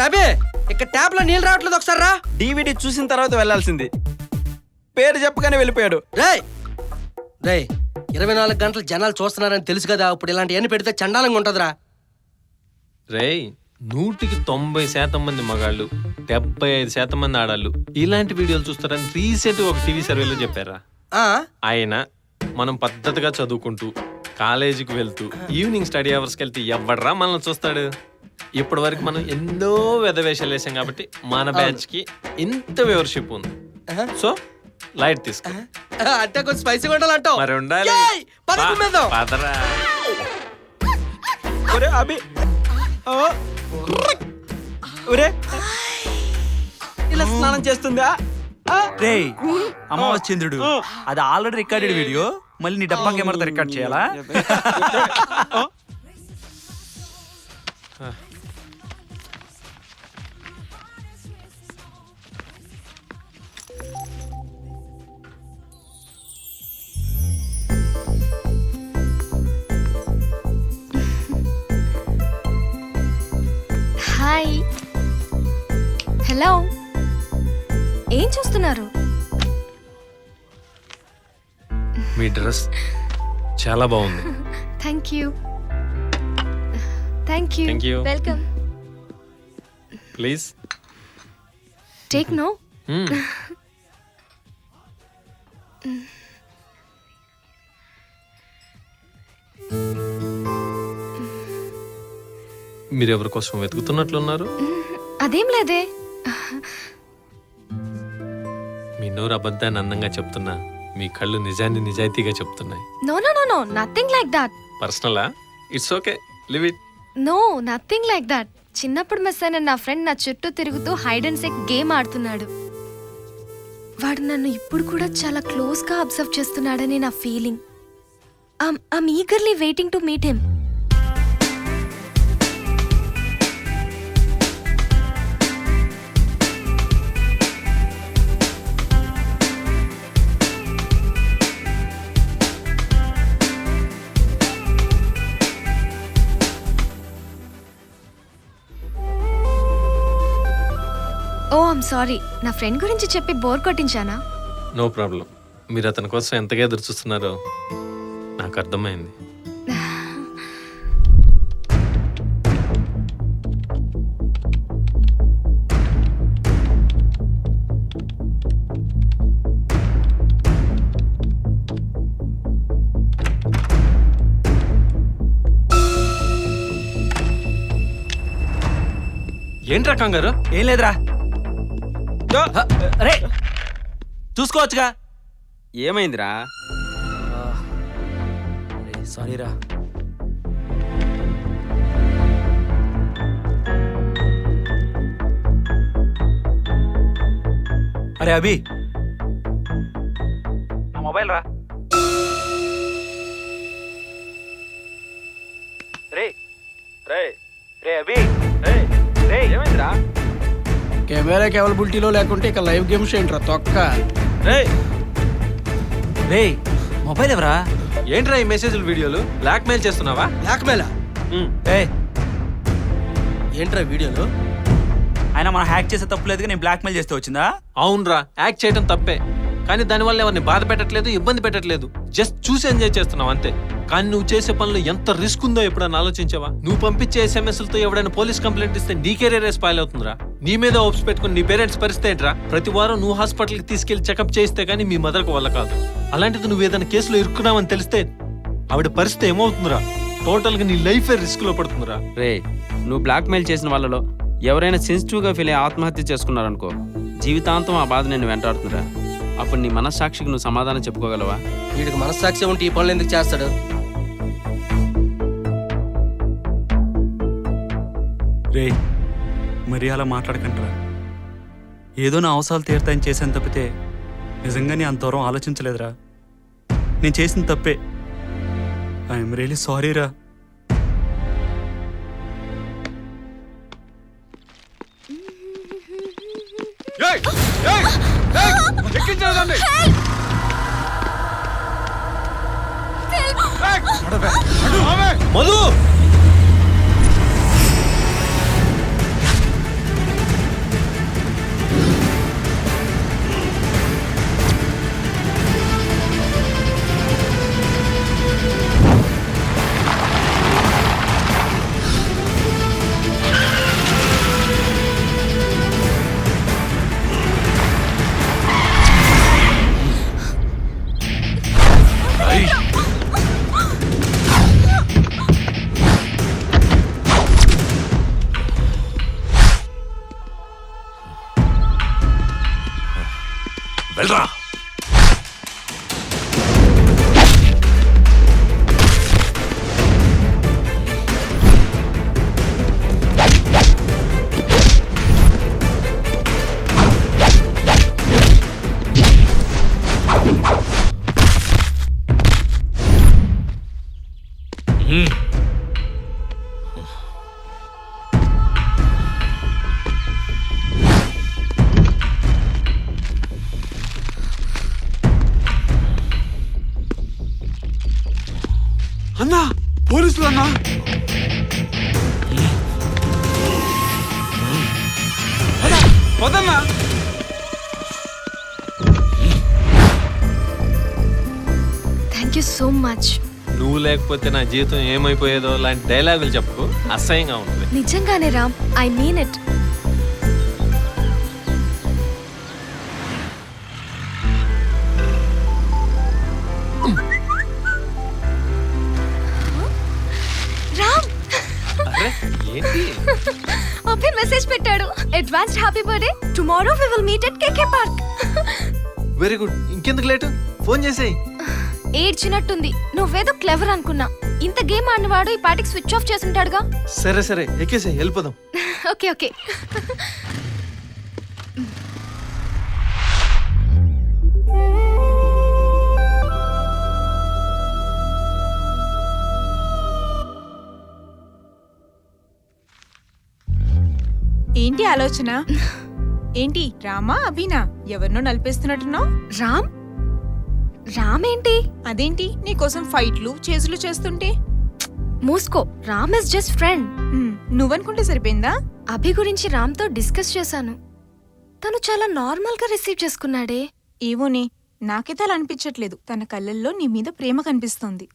అబే ఇక్కడ ట్యాప్ లో నీళ్ళు రావట్లేదు, ఒకసారి రా. డివిడి చూసిన తర్వాత వెళ్ళాల్సింది. పేరు చెప్పగానే వెళ్ళిపోయాడు. రేయ్ 24 గంటలు జనాలు చూస్తున్నారని తెలుసు కదా, ఇప్పుడు ఇలాంటివన్నీ పెడితే చండాలంగా ఉంటదిరా. రేయ్ 190% మంది మగాళ్ళు 75% మంది ఆడాళ్ళు ఇలాంటి వీడియోలు చూస్తారని రీసెంట్ ఒక టీవీ సర్వేలో చెప్పారా. ఆయన మనం పద్ధతిగా చదువుకుంటూ కాలేజీకి వెళ్తూ ఈవినింగ్ స్టడీ అవర్స్కి వెళ్తే ఎవడరా మనల్ని చూస్తాడు? ఇప్పటి వరకు మనం ఎన్నో వెధవేషాలు వేసాం కాబట్టి మన బ్యాచ్ కి ఇంత వ్యూవర్షిప్ ఉంది. సో లైట్ తీసుకో. అంటే కొంచెం స్పైసీగా ఉండాలంటావు. మరి ఉండాలి. పదరా. ఇలా స్నానం చేస్తుందా? రే అమావాస్య చంద్రుడు అది ఆల్రెడీ రికార్డెడ్ వీడియో, మళ్ళీ నీ డబ్బా కెమెరాతో రికార్డ్ చేయాలా? హాయ్. హలో. ఏం చూస్తున్నారు? మీ డ్రెస్ చాలా బాగుంది. Thank you. Thank you. Thank you. Welcome. Please take no. మీరు ఎవరి కోసం వెతుకుతున్నట్లున్నారు? అదేం లేదే. మీ నోరు అబద్ధాన్ని అందంగా చెప్తున్నా, మీ కళ్ళు నిజాన్ని నిజాయితీగా చెప్తున్నాయి. No no no no nothing like that. పర్సనలా? It's okay, leave it. No nothing like that. చిన్నప్పుడు మిస్ అయిన నా ఫ్రెండ్ నా చుట్టూ తిరుగుతూ హైడ్ అండ్ సీక్ గేమ్ ఆడుతున్నాడు. వాడు నన్ను ఇప్పుడు కూడా చాలా క్లోజ్ గా అబ్జర్వ్ చేస్తున్నాడని నా feeling. I'm eagerly waiting to meet him. Oh I'm sorry, నా ఫ్రెండ్ గురించి చెప్పి బోర్ కొట్టించానా? No problem. మీరు అతని కోసం ఎంతగా ఎదురు చూస్తున్నారో నాకు అర్థమైంది. ఏంట్రా కంగారు? ఏం లేదురా. అరే చూసుకోవచ్చుగా. ఏమైందిరా? సారీరా. అరే అభి నా మొబైల్ రా. రే రే రే అభి రే రే ఏమైందిరా? కెమెరా అవైలబిలిటీలో లేకుంటే ఇక లైవ్ గేమ్స్ ఏంట్రా తొక్క. రే రే మొబైల్ ఎవరా? ఏంట్రా ఈ మెసేజ్లు వీడియోలు? బ్లాక్ మెయిల్ చేస్తున్నావా? బ్లాక్ మెయిలా? ఏంట్రా వీడియోలు? అయినా మనం హ్యాక్ చేసే తప్పు లేదుగా, నేను బ్లాక్ మెయిల్ చేస్తే వచ్చిందా? అవునరా, యాక్ట్ చేయడం తప్పే, కానీ దానివల్ల ఎవరిని బాధ పెట్టట్లేదు, ఇబ్బంది పెట్టట్లేదు. జస్ట్ చూసి ఎంజాయ్ చేస్తున్నావు అంతే. కానీ నువ్వు చేసే పనులు ఎంత రిస్క్ ఉందో ఎప్పుడైనా ఆలోచించావా? నువ్వు పంపించే ఎస్ఎంఎస్లతో ఎవడైనా పోలీస్ కంప్లైంట్ ఇస్తే నీ కెరీరే స్పాయిల్ అవుతుందిరా. నీ మీద హోప్స్ పెట్టుకుని నీ పేరెంట్స్ పరిస్థితి ఏంట్రా? ప్రతి వారం నువ్వు హాస్పిటల్కి తీసుకెళ్లి చెకప్ చేయిస్తే కానీ మీ మదర్కు వల్ల కాదు. అలాంటిది నువ్వు ఏదైనా కేసులో ఇరుక్కున్నావని తెలిస్తే ఆవిడ పరిస్థితి ఏమవుతుందిరా? టోటల్ గా నీ లైఫ్ రిస్క్ లో పడుతుందిరా. రే, నువ్వు బ్లాక్మెయిల్ చేసిన వాళ్ళలో ఎవరైనా సెన్సిటివ్గా ఫీల్ అయ్యి ఆత్మహత్య చేసుకున్నారనుకో, జీవితాంతం ఆ బాధ నేను వెంటాడుతుందిరా. అప్పుడు నీ మనస్సాక్షికి నువ్వు సమాధానం చెప్పుకోగలవా? వీడికి మనస్సాక్షి ఉంటే ఈ పనులు ఎందుకు చేస్తాడు? రే, మరి అలా మాట్లాడకంటారా? ఏదో నా అవసరాలు తీరుతాయని చేశాను తప్పితే నిజంగా నీ అంత దూరం ఆలోచించలేదురా. నేను చేసిన తప్పే. ఐఎమ్ రియలీ సారీ రా. మధు, వెళ్ళరా. అన్నా, పోలీసులు అన్నా. వదన్నా. Thank you so much. నువ్వు లేకపోతే నా జీవితం ఏమైపోయేదో లాంటి డైలాగులు చెప్పు, అసహ్యంగా ఉంటుంది. నిజంగానే Ram, I mean it. Ram, అరే ఏంటి? అభి మెసేజ్ పెట్టాడు. Advanced happy birthday. Tomorrow we will meet at KK park. Very good. ఇంకెందుకు లేటు, ఫోన్ చేసేయ్. ఏడ్చినట్టుంది. నువ్వేదో క్లెవర్ అనుకున్నా. ఇంత గేమ్ ఆడినవాడు ఈ పార్టీకి స్విచ్ ఆఫ్ చేసుంటాడుగా. సరే సరే, ఎక్కేసే, వెళ్ళిపోదాం. Okay okay. ఏంటి ఆలోచన? ఏంటి రామా అభినా ఎవరినో నలిపేస్తున్నట్టున్నావు? రామ్? రామ్ ఏంటి? అదేంటి నీకోసం ఫైట్లు చేసులు చేస్తుంటే? మూసుకో. Ram is just friend. నువ్వనుకుంటే సరిపోయిందా? అభి గురించి రామ్తో డిస్కస్ చేశాను. తను చాలా నార్మల్ గా రిసీవ్ చేసుకున్నాడే. ఏవోనే, నాకైతే అలా అనిపించట్లేదు. తన కళ్ళల్లో నీ మీద ప్రేమ కనిపిస్తోంది.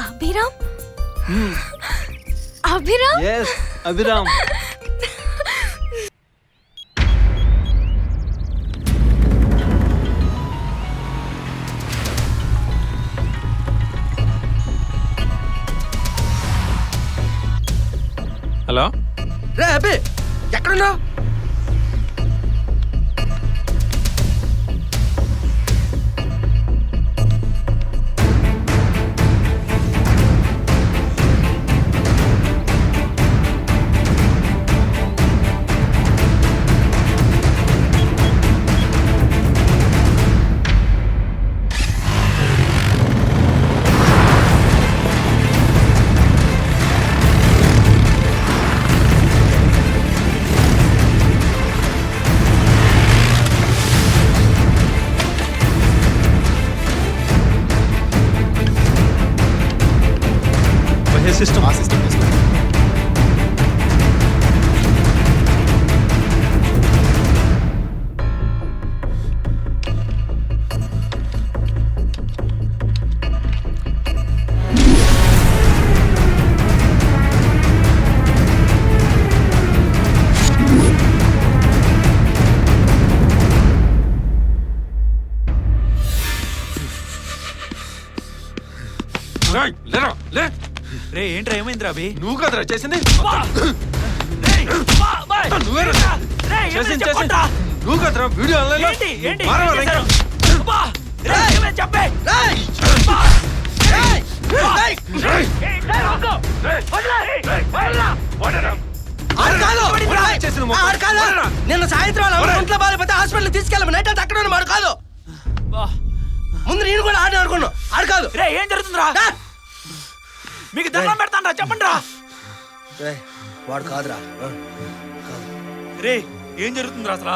అభిరామ్? అభిరామ్? yes అభిరామ్. అబ్బే ఎక్కడున్నావు? సిస్టమ్ రే ఏంట్రా ఏమైందిరా అభి? నువ్వు కదరా చేసింది? నువ్వు కదరా వీడియో నిన్న సాయంత్రం ఒంట్లో బాధపడితే హాస్పిటల్ తీసుకెళ్ళాము. నైట్ అంతా అక్కడ ఆడు కాదు. ముందు నేను కూడా ఆడి అనుకున్నాను. ఆడు కాదు. ఏం జరుగుతుందిరా? మీకు దండం పెడతాను చెప్పండి రా. వాడు కాదురా. రే ఏం జరుగుతుందిరా అసలు?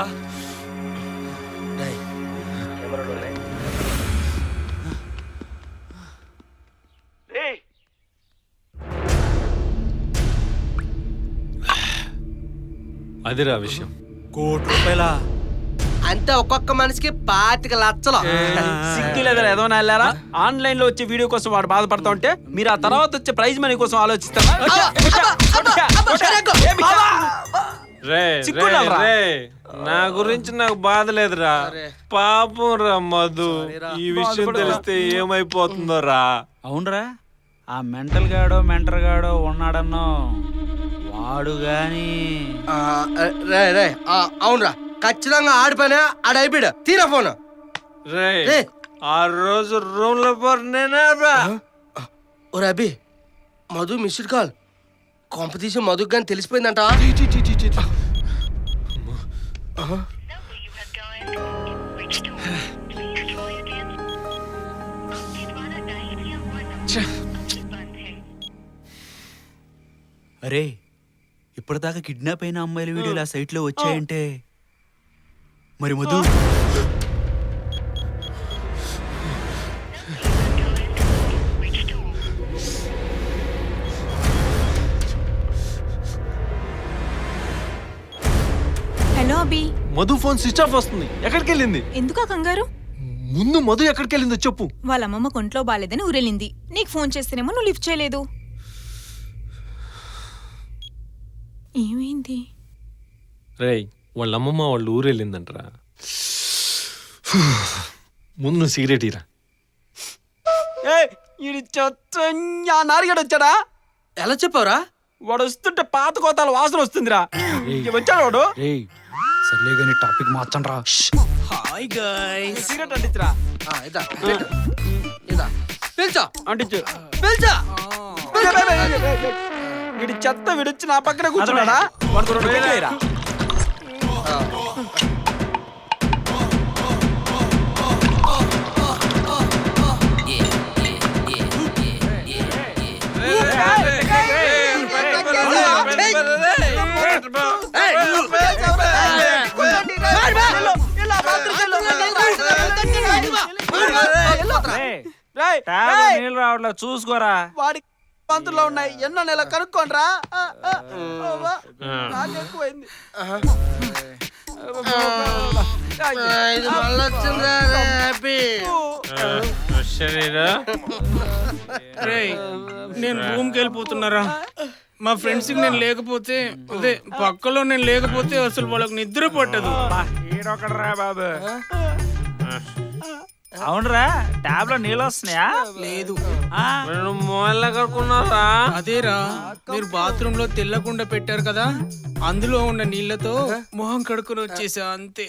అదిరా విషయం. ₹1,00,00,000 అంతే. ఒక్కొక్క మనిషికి 25 లక్షలు. సిగ్గు లేదా ఏదో నెలరా? ఆన్లైన్ లో వచ్చే వీడియో కోసం వాడు బాధపడతా ఉంటే మీరు ఆ తర్వాత వచ్చే ప్రైజ్ మనీ కోసం ఆలోచిస్తారా? నా గురించి నాకు బాధ లేదురా. పాపం రా మధు. ఈ విషయం తెలిస్తే ఏమైపోతుందో రా. అవునరా, ఆ మెంటల్ గాడో ఉన్నాడన్నో వాడు గాని. అవునరా, ఖచ్చితంగా ఆడిపోయినా ఆడైపోయాడు. తీరా ఫోన్. రే ఆ రోజు రూమ్ లో ఓ అభి, మధు మిస్డ్ కాల్. కాంపిటీషన్ మధుకు కానీ తెలిసిపోయిందంట. అరే ఇప్పటిదాకా కిడ్నాప్ అయిన అమ్మాయిల వీడియోలు ఆ సైట్ లో వచ్చాయంటే మరి మధు హలో అభి. మధు ఫోన్ స్విచ్ ఆఫ్ వస్తుంది. ఎక్కడికి వెళ్ళింది? ఎందుకా కంగారు? ముందు మధు ఎక్కడికి వెళ్ళిందో చెప్పు. వాళ్ళ అమ్మమ్మ కొంట్లో బాలేదని ఊరెళ్ళింది. నీకు ఫోన్ చేస్తేనేమో నువ్వు లిఫ్ట్ చేయలేదు. ఏమైంది? రేయ్ వాళ్ళ అమ్మమ్మ వాళ్ళు ఊరు వెళ్ళిందంటరా. ముందు సిగరెట్ ఇరా. నారిగడు వచ్చాడా? ఎలా చెప్పావురా? వాడు వస్తుంటే పాత కోతాల వాసన వస్తుందిరా. వచ్చాడు వాడు. సర్లే గానీ టాపిక్ మార్చండి రా. Hi guys. సిగరెట్ అంటించరా. అంటించు. వీడి చెత్త విడొచ్చి నా పక్కన కూర్చున్నాడా? వాడు పెట్టేయరా. నీళ్ళు రావట్లేదు చూసుకోరా. వాడి పంతుల్లో ఉన్నాయి. ఎన్నో నెల కనుక్కోండిరా. నాకు ఎక్కువైంది. నేను రూమ్కి వెళ్ళిపోతున్నారా? మా ఫ్రెండ్స్ కి నేను లేకపోతే, అదే పక్కలో నేను లేకపోతే అసలు వాళ్ళకి నిద్ర పట్టదు. ఈడొకడరా బాబు. అవునరా ట్యాబ్ లో నీళ్ళు వస్తున్నాయా? లేదు. మొబైల్ కడుక్కున్నారా? అదేరా, మీరు బాత్రూమ్ లో తెల్లకుండా పెట్టారు కదా, అందులో ఉన్న నీళ్లతో మొహం కడుక్కుని వచ్చేసా అంతే.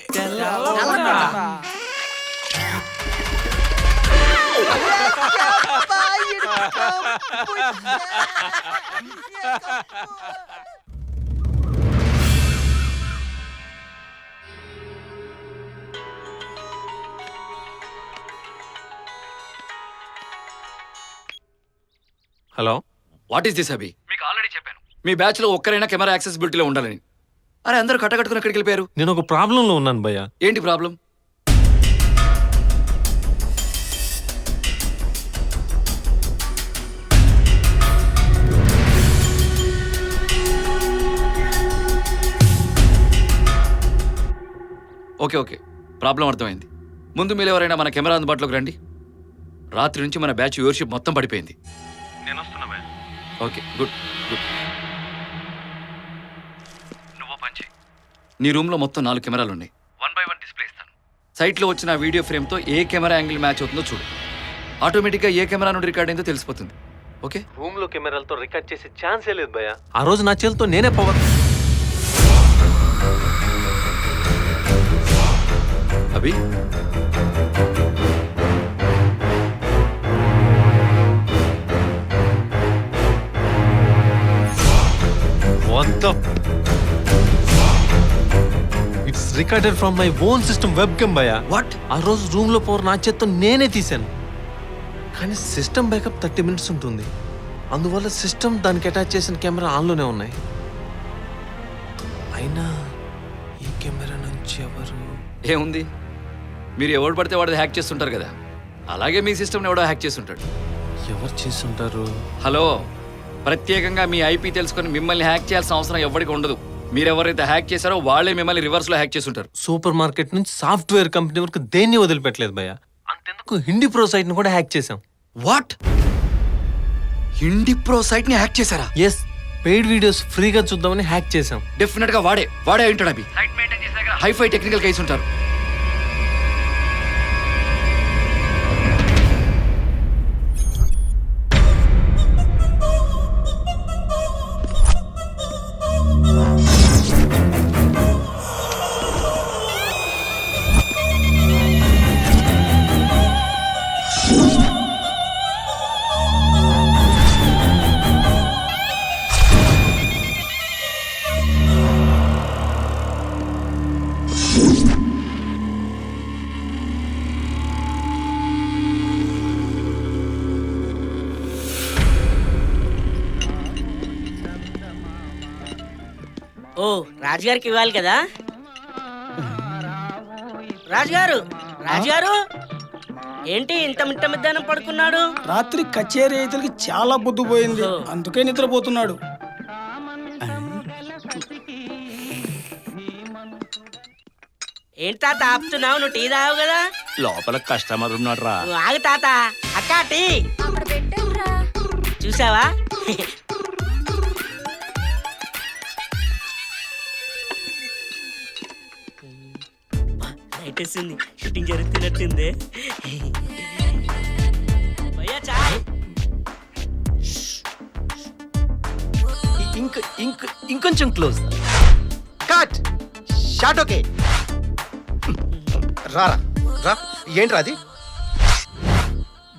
హలో, వాట్ ఈస్ దిస్ అభి? మీకు ఆల్రెడీ చెప్పాను మీ బ్యాచ్ లో ఒక్కరైనా కెమెరా యాక్సెసిబిలిటీలో ఉండాలని. అరే అందరూ కట్టకట్టుకుని ఎక్కడికి వెళ్ళిపోయారు? నేను ఒక ప్రాబ్లంలో ఉన్నాను భయ్యా. ఏంటి ప్రాబ్లం? ఓకే ఓకే, ప్రాబ్లం అర్థమైంది. ముందు మీరు ఎవరైనా మన కెమెరా అందుబాటులోకి రండి. రాత్రి నుంచి మన బ్యాచ్ వ్యూవర్షిప్ మొత్తం పడిపోయింది. నేను వస్తున్నా భయ్యా. Okay, good good. నువ్వు పంచి నీ రూమ్లో మొత్తం 4 కెమెరాలు ఉన్నాయి. 1 by 1 డిస్ప్లే ఇస్తాను. సైట్లో వచ్చిన వీడియో ఫ్రేమ్తో ఏ కెమెరా యాంగిల్ మ్యాచ్ అవుతుందో చూడు. ఆటోమేటిక్గా ఏ కెమెరా నుండి రికార్డ్ అయిందో తెలిసిపోతుంది. ఓకే, రూమ్ లో కెమెరాలతో రికార్డ్ చేసే ఛాన్సే లేదు భయ్యా. ఆ రోజు నా చేతితో నేనే power. Abhi it's recorded from my own system web కెమ్ భయ్యా. వాట్? ఆ రోజు రూమ్ లో పవర్ నా చేత్తో నేనే తీశాను. కానీ సిస్టమ్ బ్యాకప్ 30 minutes ఉంటుంది. అందువల్ల సిస్టమ్ దానికి అటాచ్ చేసిన కెమెరా ఆన్లోనే ఉన్నాయి. అయినా ఈ కెమెరా నుంచి ఎవరు? ఏముంది, మీరు ఎవడు పడితే వాడిది హ్యాక్ చేస్తుంటారు కదా, అలాగే మీ సిస్టమ్ని ఎవడో హ్యాక్ చేస్తుంటాడు. ఎవరు చేస్తుంటారు? హలో, ప్రత్యేకంగా మీ ఐపీ తెలుసుకొని మిమ్మల్ని హ్యాక్ చేయాల్సిన అవసరం ఎవరికి ఉండదు. మీరెవరైతే హ్యాక్ చేశారో వాళ్ళే మిమ్మల్ని రివర్స్లో హ్యాక్ చేస్తుంటారు. సూపర్ మార్కెట్ నుంచి సాఫ్ట్వేర్ కంపెనీ వరకు దేన్ని వదిలిపెట్టలేదు భయ్యా. అంతెందుకు హిందీ ప్రో సైట్ ని కూడా హ్యాక్ చేశాం. వాట్? హిందీ ప్రో సైట్ ని హ్యాక్ చేశారా? ఎస్, పెయిడ్ వీడియోస్ ఫ్రీగా చూద్దామని హ్యాక్ చేశాం. డెఫినెట్ గా వాడే ఉంటాడు. అభి హైఫై టెక్నికల్ కేసు ఉంటారు. ఓ రాజుగారికి ఇవ్వాలి కదా. రాజుగారు, రాజుగారు ఏంటి ఇంత మిట్ట మధ్యాహ్నం పడుకున్నాడు? రాత్రి కచేరీ రైతులకి చాలా బుద్ధి పోయింది, అందుకే నిద్రపోతున్నాడు. ఏంటి తాత ఆపుతున్నావు? నువ్వు టీ తావు కదా. లోపల కస్టమర్ ఉన్నాడు రా. నువ్వు ఆగు తాత. అక్క టీ చూసావా? లైట్ వేసింది, షూటింగ్ జరుగుతున్నట్టుంది. భయ్యా చాయ్. ఇంకొంచెం క్లోజ్. Cut shot. ఓకే, రారా రా. ఏంట్రా అది?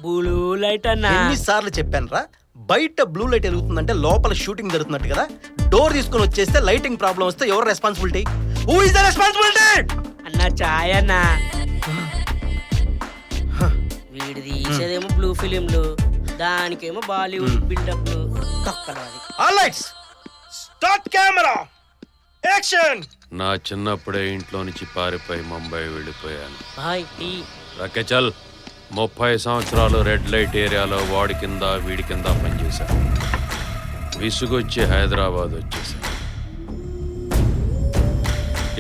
బ్లూ లైట్ అన్నా. ఎన్నిసార్లు చెప్పాను రా, బయట బ్లూ లైట్ వెలుగుతుందంటే లోపల షూటింగ్ జరుగుతున్నట్టు కదా. డోర్ తీసుకొని వచ్చేస్తే లైటింగ్ ప్రాబ్లం వస్తే ఎవరు responsibility? Who is the responsibility? అన్నా చాయ్ అన్నా. వీడి తీసేదేమో బ్లూ ఫిలింలు, దానికేమో బాలీవుడ్ బిల్డప్లు. All lights start, camera action. నా చిన్నప్పుడే ఇంట్లో నుంచి పారిపోయి ముంబై వెళ్ళిపోయాను. Bye tea. రకే చల్. 30 సంవత్సరాలు రెడ్ లైట్ ఏరియాలో వాడి కింద వీడి కింద పనిచేశాను. విసుగొచ్చి హైదరాబాద్ వచ్చేసాను.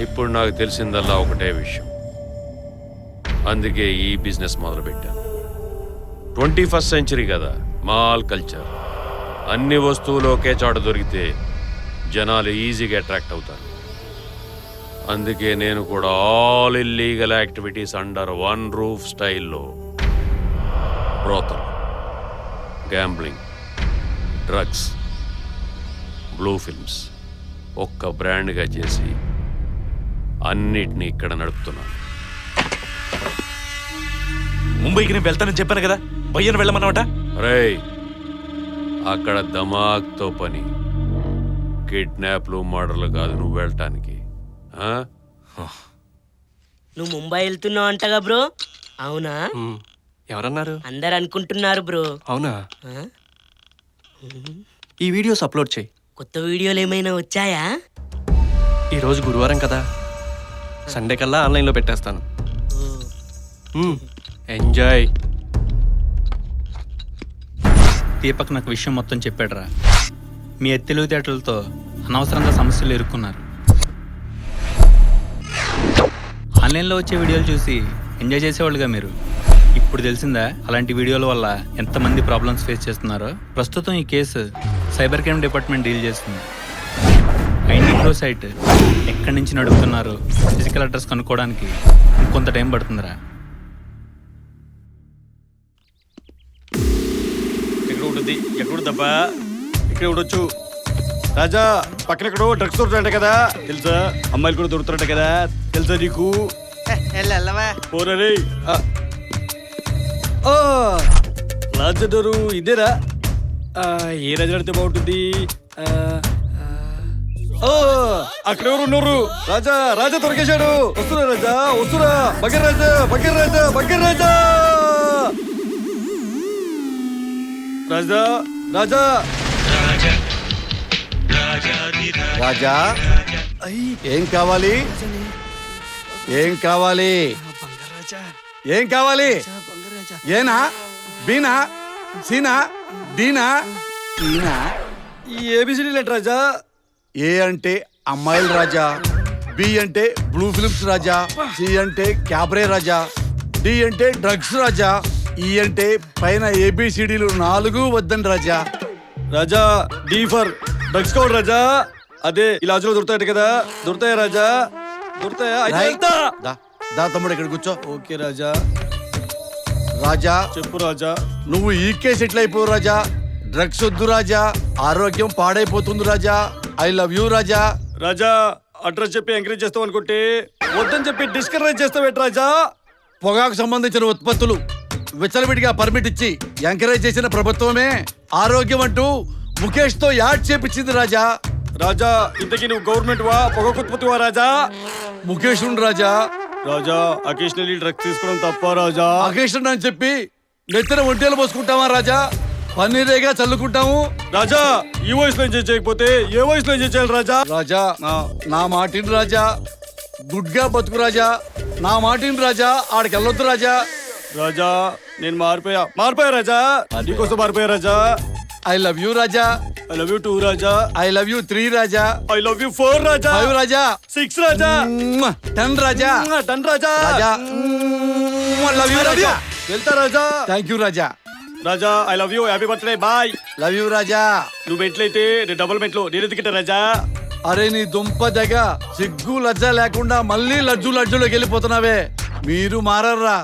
ఇప్పుడు నాకు తెలిసిందల్లా ఒకటే విషయం, అందుకే ఈ బిజినెస్ మొదలుపెట్టాను. 21st century కదా, మాల్ కల్చర్. అన్ని వస్తువులు ఒకే చోట దొరికితే జనాలు ఈజీగా అట్రాక్ట్ అవుతారు. అందుకే నేను కూడా all illegal activities under one roof స్టైల్లో brothel, gambling, drugs, blue films ఒక్క బ్రాండ్గా చేసి అన్నిటినీ ఇక్కడ నడుపుతున్నాను. ముంబైకి నేను వెళ్తానని చెప్పాను కదా, భయ్యను వెళ్ళమన్నమాట. రేయ్, అక్కడ ధమాక్తో పని, కిడ్నాప్లు, మర్డర్లు కాదు నువ్వు వెళ్ళటానికి. ఆ? నువ్వు ముంబై వెళ్తున్నావు అంటగా బ్రో? అవునా? ఎవరన్నారు? అందరు అనుకుంటున్నారు బ్రో. అవునా? ఆ? ఈ వీడియోస్ అప్లోడ్ చేయి. కొత్త వీడియోలు ఏమైనా వచ్చాయా? ఈరోజు గురువారం కదా, సండే కల్లా ఆన్లైన్లో పెట్టేస్తాను. ఎంజాయ్. దీపక్ నాకు విషయం మొత్తం చెప్పాడురా. మీ తెలివితేటలతో అనవసరంగా సమస్యలు ఎదుర్కొన్నారు. ఆన్లైన్లో వచ్చే వీడియోలు చూసి ఎంజాయ్ చేసేవాళ్ళుగా మీరు. ఇప్పుడు తెలిసిందా అలాంటి వీడియోల వల్ల ఎంతమంది ప్రాబ్లమ్స్ ఫేస్ చేస్తున్నారో? ప్రస్తుతం ఈ case cyber crime department deal చేస్తుంది. ఐటీ ప్రో సైట్ ఎక్కడి నుంచి నడుపుతున్నారు, ఫిజికల్ అడ్రస్ కనుక్కోవడానికి కొంత టైం పడుతుందిరా. ఎక్కడ ఉంటుంది? ఎక్కడ దబ్బా? ఇక్కడ ఉండొచ్చు. రాజా, పక్కన ఎక్కడో డ్రగ్స్ దొరుకుతాయంట కదా, తెలుసా? అమ్మాయిలు కూడా దొరుకుతారంట కదా, తెలుసా నీకు? పోరే. రాజడోరు ఇదేరా? ఏ రాజు నడితే బాగుంటుంది? అక్కడ ఎవరు ఉన్నారు? రాజా, రాజా దొరికేశాడు. వస్తురా రాజా, వస్తురా. బగర్ రాజా, బగర్ రాజా, బగర్ రాజా. రాజా, రాజా, రాజా, ఏం కావాలి? ఏం కావాలి? ఏం కావాలి? ఏనా, బీనా, సీనా, డీనా, ఈనా? ఈ ఏబిసిడీ లెటర్ రాజా. ఏ అంటే అమ్మాయిలు రాజా, బి అంటే బ్లూ ఫిల్మ్స్ రాజా, సి అంటే క్యాబరే రాజా, డి అంటే డ్రగ్స్ రాజా, ఈ అంటే పైన ఏబిసిడీలు 4 వద్దని రాజా. రాజా, డి ఫర్ డ్రగ్స్ కౌడ్ రాజా. అదే ఇలాజులో దొరుకుతాయి కదా, దొరుకుతాయా రాజా? దొరుకుతాయా? దా తమ్ముడు ఇక్కడ కూర్చో. ఓకే రాజా. రాజా చెప్పు రాజా. నువ్వు ఈ కేసు ఎట్లా అయిపోవు రాజా? డ్రగ్స్ వద్దు రాజా, ఆరోగ్యం పాడైపోతుంది Raja. I love you Raja. Raja, address చెప్పి ఎంకరేజ్ చేస్తావు అనుకుంటే వద్దని చెప్పి డిస్కరేజ్ చేస్తావేంటి రాజా? పొగాకు సంబంధించిన ఉత్పత్తులు విచ్చలవిడిగా పర్మిట్ ఇచ్చి ఎంకరేజ్ చేసిన ప్రభుత్వమే ఆరోగ్యం అంటూ ముఖేష్ తో యాడ్ చేపించింది రాజా. రాజా, ఇంతకీ నువ్వు గవర్నమెంట్ వా, పొగాకు ఉత్పత్తివా రాజా? ముఖేష్ రాజా. రాజా, అకేషనల్లీ డ్రగ్స్ తీసుకోవడం తప్ప రాజా? అకేషన్ అని చెప్పి నెత్తిన ఒంటేలు పోసుకుంటావా రాజా? పన్నీరేగా చల్లుకుంటాము రాజా. ఈ వయసులో ఎంజాయ్ చేయకపోతే ఏ వయసులో ఎంజాయ్ చేయాలి రాజా? రాజా, నా మాటిని రాజా. గుడ్గా బతుకు రాజా. నా మాటిని రాజా. ఆడికి వెళ్ళొద్దు రాజా. రాజా, నేను మారిపోయా రాజా. నీకోసం మారిపోయా Raja. I love you Raja. I love you 2 Raja. I love you 3 Raja. I love you 4 Raja. 5 Raja. 6 Raja. 10 Raja. 10 Raja. Raja, love you Raja. వెళ్తా Raja. Thank you Raja. Raja, I love you. Happy birthday. Bye. Love you Raja. నువ్వు మెట్లయితే నేను డబుల్ మెట్లు, నేను ఎందుకంటే రాజా? అరే నీ దుంప దగ్గ, సిగ్గు లజ్జ లేకుండా మళ్ళీ లజ్జులోకి వెళ్ళిపోతున్నావే. మీరు మారర్రా.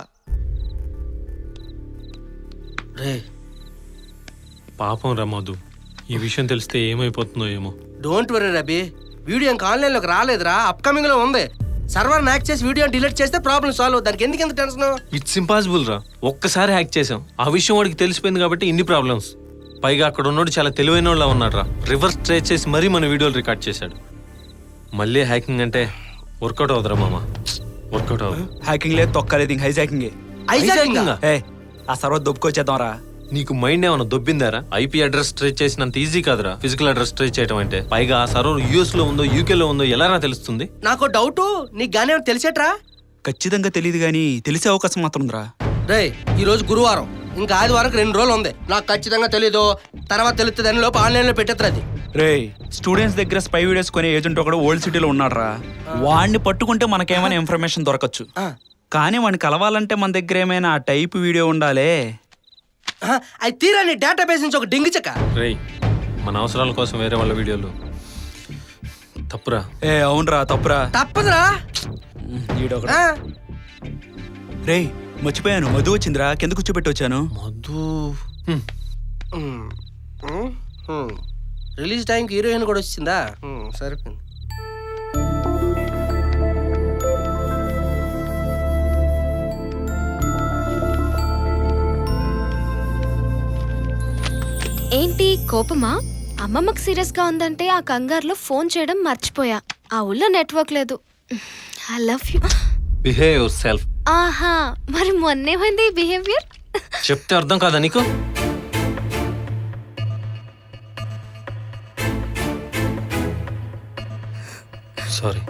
రే పాపం రా మధు, ఈ విషయం తెలిస్తే ఏమైపోతుందో ఏమో. డోంట్ వరీ రబీ, వీడియో ఇంకా ఆన్లైన్లోకి రాలేదురా, అప్కమింగ్ లో ఉంది. సర్వర్ హ్యాక్ చేసి వీడియో డిలీట్ చేస్తే ప్రాబ్లం సాల్వ్. దానికి ఎందుకు ఎంత టెన్షన్? ఇట్స్ ఇంపాసిబుల్ రా. ఒక్కసారి హ్యాక్ చేసాం, ఆ విషయం వాడికి తెలిసిపోయింది కాబట్టి ఇన్ని ప్రాబ్లమ్స్. పైగా అక్కడ ఉన్నోడు చాలా తెలివైన వాళ్ళ ఉన్నాడు రా. రివర్స్ ట్రేస్ చేసి మరీ మన వీడియోలు రికార్డ్ చేశాడు. మళ్ళీ హ్యాకింగ్ అంటే వర్కౌట్ అవుతురా మామ, వర్కౌట్ అవ్వదు. హ్యాకింగ్ లేదు, తొక్కలేదు, ఇంక హైజాకింగ్. ఆ సర్వర్ దొబ్బుకొచ్చేద్దాం రా. నీకు మైండ్ ఏమన్నా దొబ్బిందారా? ఐపీ అడ్రస్ ట్రేస్ చేసినంత ఈజీ కాదురా ఫిజికల్ అడ్రస్ ట్రేస్ చేయడం అంటే. పైగా ఆ సర్వర్ యూఎస్ లో ఉందో యూకే లో ఉందో ఎలా తెలుస్తుంది? నాకు డౌట్, నీకు గానే తెలిసేట్రా? ఖచ్చితంగా తెలియదు గానీ తెలిసే అవకాశం మాత్రం ఉందిరా. రే, ఈ రోజు గురువారం, ఇంకా ఆదివారం 2 రోజులు ఉంది. నాకు ఖచ్చితంగా తెలీదు, తర్వాత తెలుస్తుంది అని లోపు ఆన్లైన్ లో పెట్టేస్తారు. అది రే, స్టూడెంట్స్ దగ్గర స్పై వీడియోస్ కొనే ఏజెంట్ ఒకడు ఓల్డ్ సిటీలో ఉన్నాడురా. వాడిని పట్టుకుంటే మనకేమైనా ఇన్ఫర్మేషన్ దొరకచ్చు. కానీ వాడిని కలవాలంటే మన దగ్గర ఏమైనా ఆ టైప్ వీడియో ఉండాలి. అది తీరాని డేటాబేస్ నుంచి ఒక డింగి చెక్క. రేయ్, మన అవసరాల కోసం వేరే వాళ్ళ వీడియోలు తప్పురా. ఏ అవునరా తప్పురా. తప్పదురా. ఈడొకడు. రేయ్ మర్చిపోయాను, మధు వచ్చిందిరా, కింద కూర్చోబెట్టి వచ్చాను. మధు రిలీజ్ టైంకి హీరోయిన్ కూడా వచ్చిందా? సరిపోయింది. ఏంటి కోపమా? అమ్మమ్మకి సీరియస్ గా ఉందంటే ఆ కంగారులో ఫోన్ చేయడం మర్చిపోయా. ఆ ఊళ్ళో నెట్వర్క్ లేదు. I love you. Behave your self. ఆహా, మరి మొన్నేమైంది బిహేవియర్? చెప్తే అర్థం కాదా నీకు? సారీ.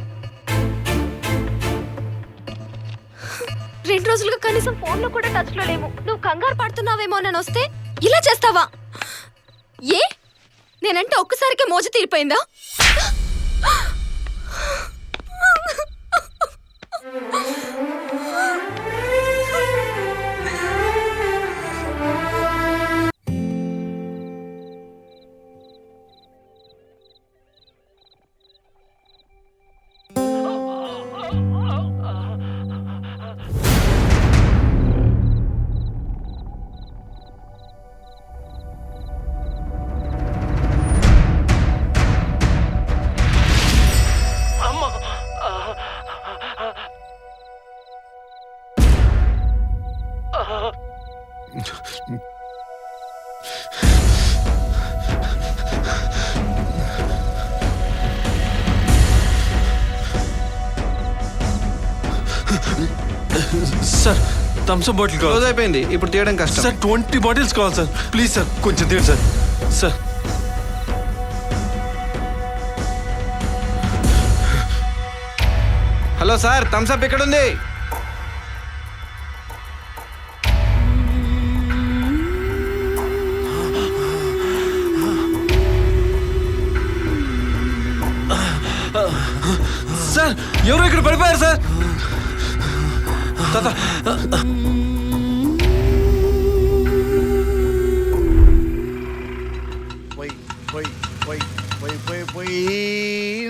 2 రోజులుగా కనీసం ఫోన్ లో కూడా టచ్ లో లేవు. నువ్వు కంగారు పడుతున్నావేమో నేను వస్తే ఇలా చేస్తావా? ఏ నేనంటే ఒక్కసారికే మోజు తీరిపోయిందా? Sir Thums Up bottle close అయిపోయింది, ఇప్పుడు తీయడం కష్టం. సార్ 20 బాటిల్స్ కావాలి సార్, ప్లీజ్ సార్ కొంచెం తీయండి sir. Sir hello sir, Thums Up ఇక్కడ ఉంది. సార్ ఎవరో ఇక్కడ పడిపోయారు సార్. తాత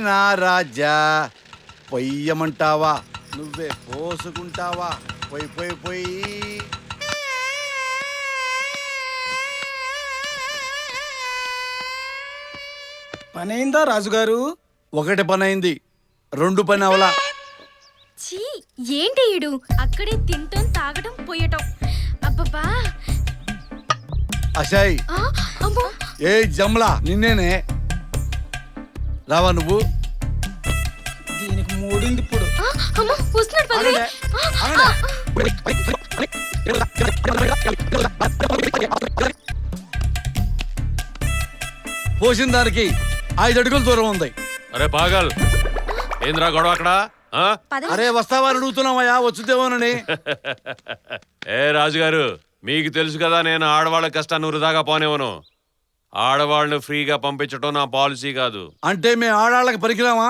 నా రాజా పొయ్యమంటావా, నువ్వే పోసుకుంటావా? పొయ్యి పొయ్యి పొయ్యి. పనైందా రాజుగారు? ఒకటి పని అయింది, 2 పని అవలా. ఛీ, ఏంటి ఈడు అక్కడే తింటం తాగడం పోయటం. అబ్బబ్బా. అషాయ్, అమ్మో. ఏ జమ్లా నిన్నేనే రావా నువ్వు? దీనికి మూడింది ఇప్పుడు. అమ్మో వస్తున్నాడు పదవి. పోసిన దానికి 5 అడుగుల దూరం ఉంది. అరే పాగల్, ఏంద్రా గొడవ అక్కడ? అరే వస్తావా అడుగుతున్నావయ్యా, వచ్చుదేమోనని. ఏ రాజుగారు, మీకు తెలుసు కదా నేను ఆడవాళ్ళ కష్టాన్ని వృధాగా పోనేవను. ఆడవాళ్ళని ఫ్రీగా పంపించడం నా పాలసీ కాదు. అంటే మేము ఆడాళ్ళకి పరికిరామా?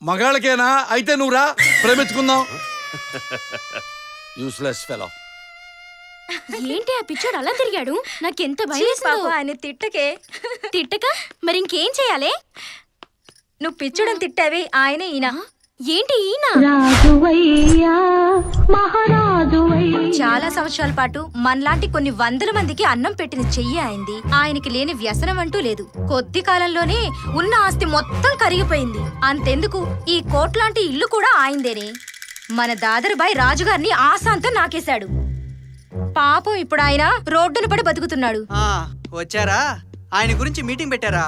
మగాళ్ళకేనా? అయితే నువ్వు రా, ప్రేమించుకుందాం. Useless fellow. ఏంటి ఆ పిచ్చోడు అలా తిరిగాడు? నాకెంత భయం. ఆయన తిట్టక మరి ఇంకేం చేయాలి? నువ్వు పిచ్చోడని తిట్టావి, ఆయన ఈయన. ఏంటి ఈయన? చాలా సంవత్సరాల పాటు మనలాంటి కొన్ని వందల మందికి అన్నం పెట్టిన చెయ్యి అయింది. ఆయనకి లేని వ్యసనం అంటూ లేదు. కొద్ది కాలంలోనే ఉన్న ఆస్తి మొత్తం కరిగిపోయింది. అంతెందుకు, ఈ కోట్లాంటి ఇల్లు కూడా ఆయిందేనే. మన దాదరుబాయ్ రాజుగారిని ఆశాంతం నాకేశాడు. పాపం ఇప్పుడు ఆయన రోడ్డున పడి బతుకుతున్నాడు. వచ్చారా? ఆయన గురించి మీటింగ్ పెట్టారా?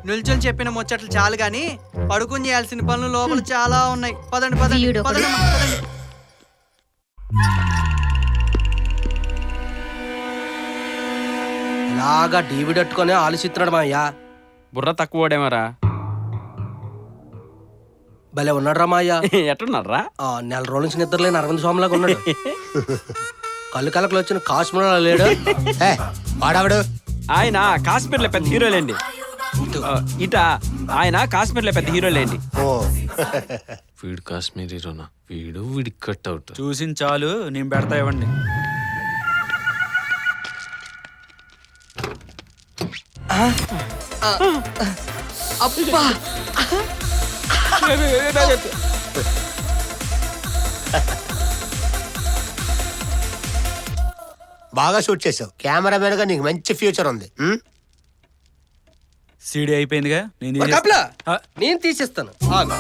నిల్చొని చెప్పిన ముచ్చట్లు చాలు గాని పడుకుని చేయాల్సిన పనులు లోపల చాలా ఉన్నాయి. పదండి పదండి పదండి. ఇలాగా టీవీ పెట్టుకొని ఆలోచిస్తున్నాడు మా అయ్యా. బుర్ర తక్కువడేమరా? భలే ఉన్నాడు రా మా అయ్యా. ఎట్టున్నారా? 4 రోజుల నుంచి నిద్రలేని అరవింద్ స్వామిలాగా ఉన్నాడు. కళ్ళు కళ్ళకు వచ్చిన కాశ్మీర్ లేడు వాడావిడు. ఆయన కాశ్మీర్లో పెద్ద హీరోలేండి. ఇట ఆయన కాశ్మీర్లో పెద్ద హీరోలేండి. వీడు కాశ్మీర్ హీరోనా? వీడి కట్ అవుట్. చూసిన చాలు, నేను పెడతా ఇవ్వండి. అబ్బా బాగా షూట్ చేసావు. కెమెరామెన్ గా నీకు మంచి ఫ్యూచర్ ఉంది. సీడీ అయిపోయిందిగా నేను ఒక కప్లా నేను తీసేస్తాను. ఆగు.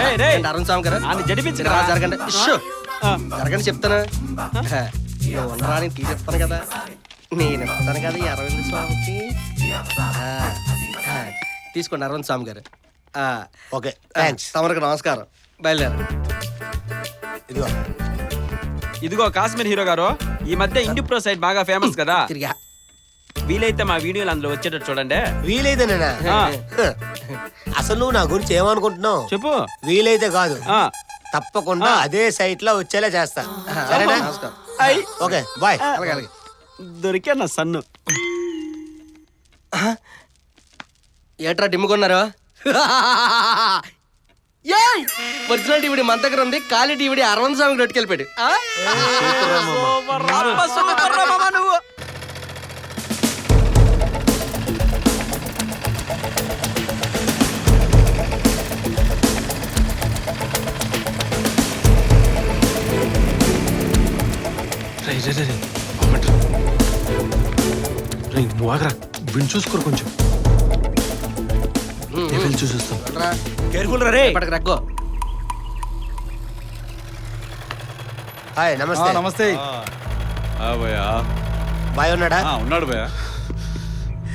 ఏంటి అరుణ్ స్వామి గారు జడిపించరా జరగండి. ఇష్యూ. జరగండి చెప్తాను. నువ్వు ఉండరా నేను తీసేస్తాను కదా. నేను ఇస్తాను కదా ఈ అరవింద్ స్వామికి. తీసుకోండి అరవింద్ స్వామి గారు. Okay thanks. తమరికి నమస్కారం. బయలుదేరు. ఇదిగో ఇదిగో కాశ్మీర్ హీరో గారు, ఈ మధ్య ఇండి ప్రో సైట్ బాగా ఫేమస్ కదా, తిరిగా వీలైతే మా వీడియోలు అందులో వచ్చేటట్టు చూడండి. వీలైతేనేనా? అసలు నువ్వు నా గురించి ఏమనుకుంటున్నావు చెప్పు. వీలైతే కాదు, తప్పకుండా అదే సైట్ లో వచ్చేలా చేస్తా. సరేనా? Okay bye. దొరికా నా సన్ను. ఏట్రా డిమ్ముకున్నారు? ఒరిజినల్ డివిడి మన దగ్గర ఉంది, ఖాళీ డివిడి అరవింద్ స్వామికి రొట్టుకెళ్ళిపోయాడు. నువ్వు నువ్వు ఆగరా, విని చూసుకోరు కొంచెం. నేను చూసేస్తాను. కేర్ఫుల్ రే. రగ్గో. హాయ్ నమస్తే. నమస్తే. బాయ్ ఉన్నాడా? ఉన్నాడు భయ.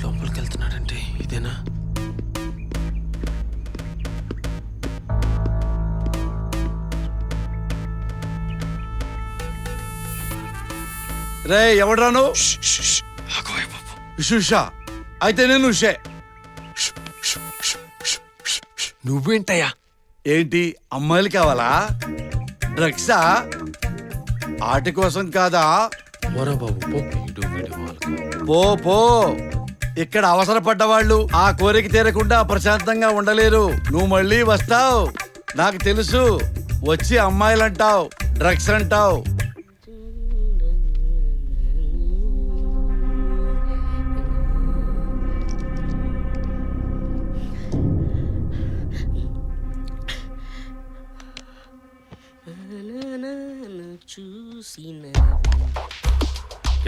లోపలికి వెళ్తున్నాడంటే ఇదేనా? రే ఎవడ్రాను? షుషా అయితే నేను ఉషే. నువ్వేంటయ్యా? ఏంటి అమ్మాయిలు కావాలా? డ్రగ్సా? ఆటి కోసం కాదా? పో పో. ఇక్కడ అవసరపడ్డ వాళ్ళు ఆ కోరిక తీరకుండా ప్రశాంతంగా ఉండలేరు. నువ్వు మళ్ళీ వస్తావు నాకు తెలుసు. వచ్చి అమ్మాయిలంటావు, డ్రగ్స్ అంటావు.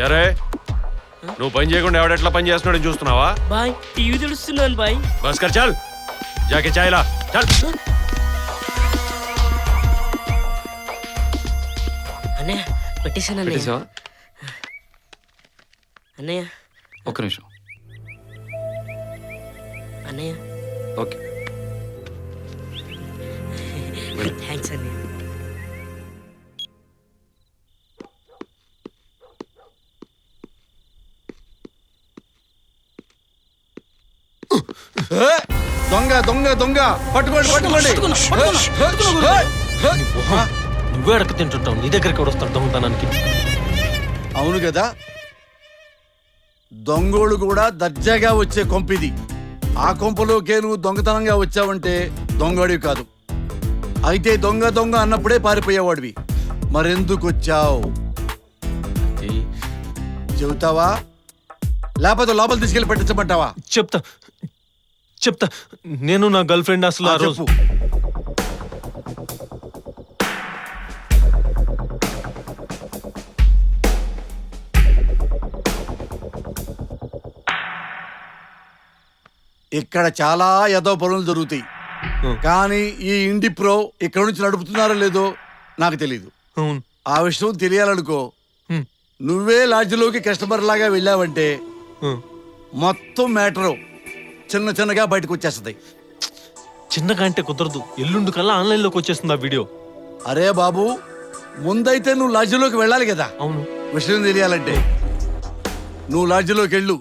యారే, నువ్వు పని చేయకుండా ఎవడెట్లా పని చేస్తున్నాడని చూస్తున్నావా? బాయ్ టీవీ తెలుస్తున్నాను బాయ్. భాస్కర్ చల్, జాకే చాయ్లా చల్. అన్నయ్య పెట్టేశాను అన్నయ్య. అన్నయ్య ఒక్క నిమిషం. అన్నయ్య ఓకే థ్యాంక్స్ అన్నయ్య. దొంగ దొంగ దొంగ పట్టుకోండి పట్టుకోండి. నువ్వే అడక తింటుంటావు, నీ దగ్గరికి వస్తాడు దొంగతనానికి. అవును కదా, దొంగోళ్ళు కూడా దర్జాగా వచ్చే కొంపిది. ఆ కొంపలోకే నువ్వు దొంగతనంగా వచ్చావంటే దొంగడివి కాదు. అయితే దొంగ దొంగ అన్నప్పుడే పారిపోయేవాడివి. మరెందుకు వచ్చావు చెబుతావా, లేకపోతే లోపల తీసుకెళ్లి పెట్టించమంటావా? చెప్తా. నేను నా గర్ల్ ఫ్రెండ్ అసలు ఆ రోజు ఇక్కడ చాలా ఏదో పనులు జరుగుతాయి, కానీ ఈ ఇండి ప్రో ఇక్కడ నుంచి నడుపుతున్నారో లేదో నాకు తెలియదు. ఆ విషయం తెలియాలనుకో, నువ్వే లాడ్జిలోకి కస్టమర్ లాగా వెళ్ళావంటే మొత్తం మ్యాటరు చిన్న చిన్నగా బయటకు వచ్చేస్తుంది. చిన్నగా అంటే కుదరదు, ఎల్లుండి కల్లా ఆన్లైన్ లోకి వచ్చేస్తుంది ఆ వీడియో. అరే బాబు, ముందైతే నువ్వు లాడ్జిలోకి వెళ్ళాలి కదా. అవును, విషయం తెలియాలంటే నువ్వు లాడ్జిలోకి వెళ్ళు.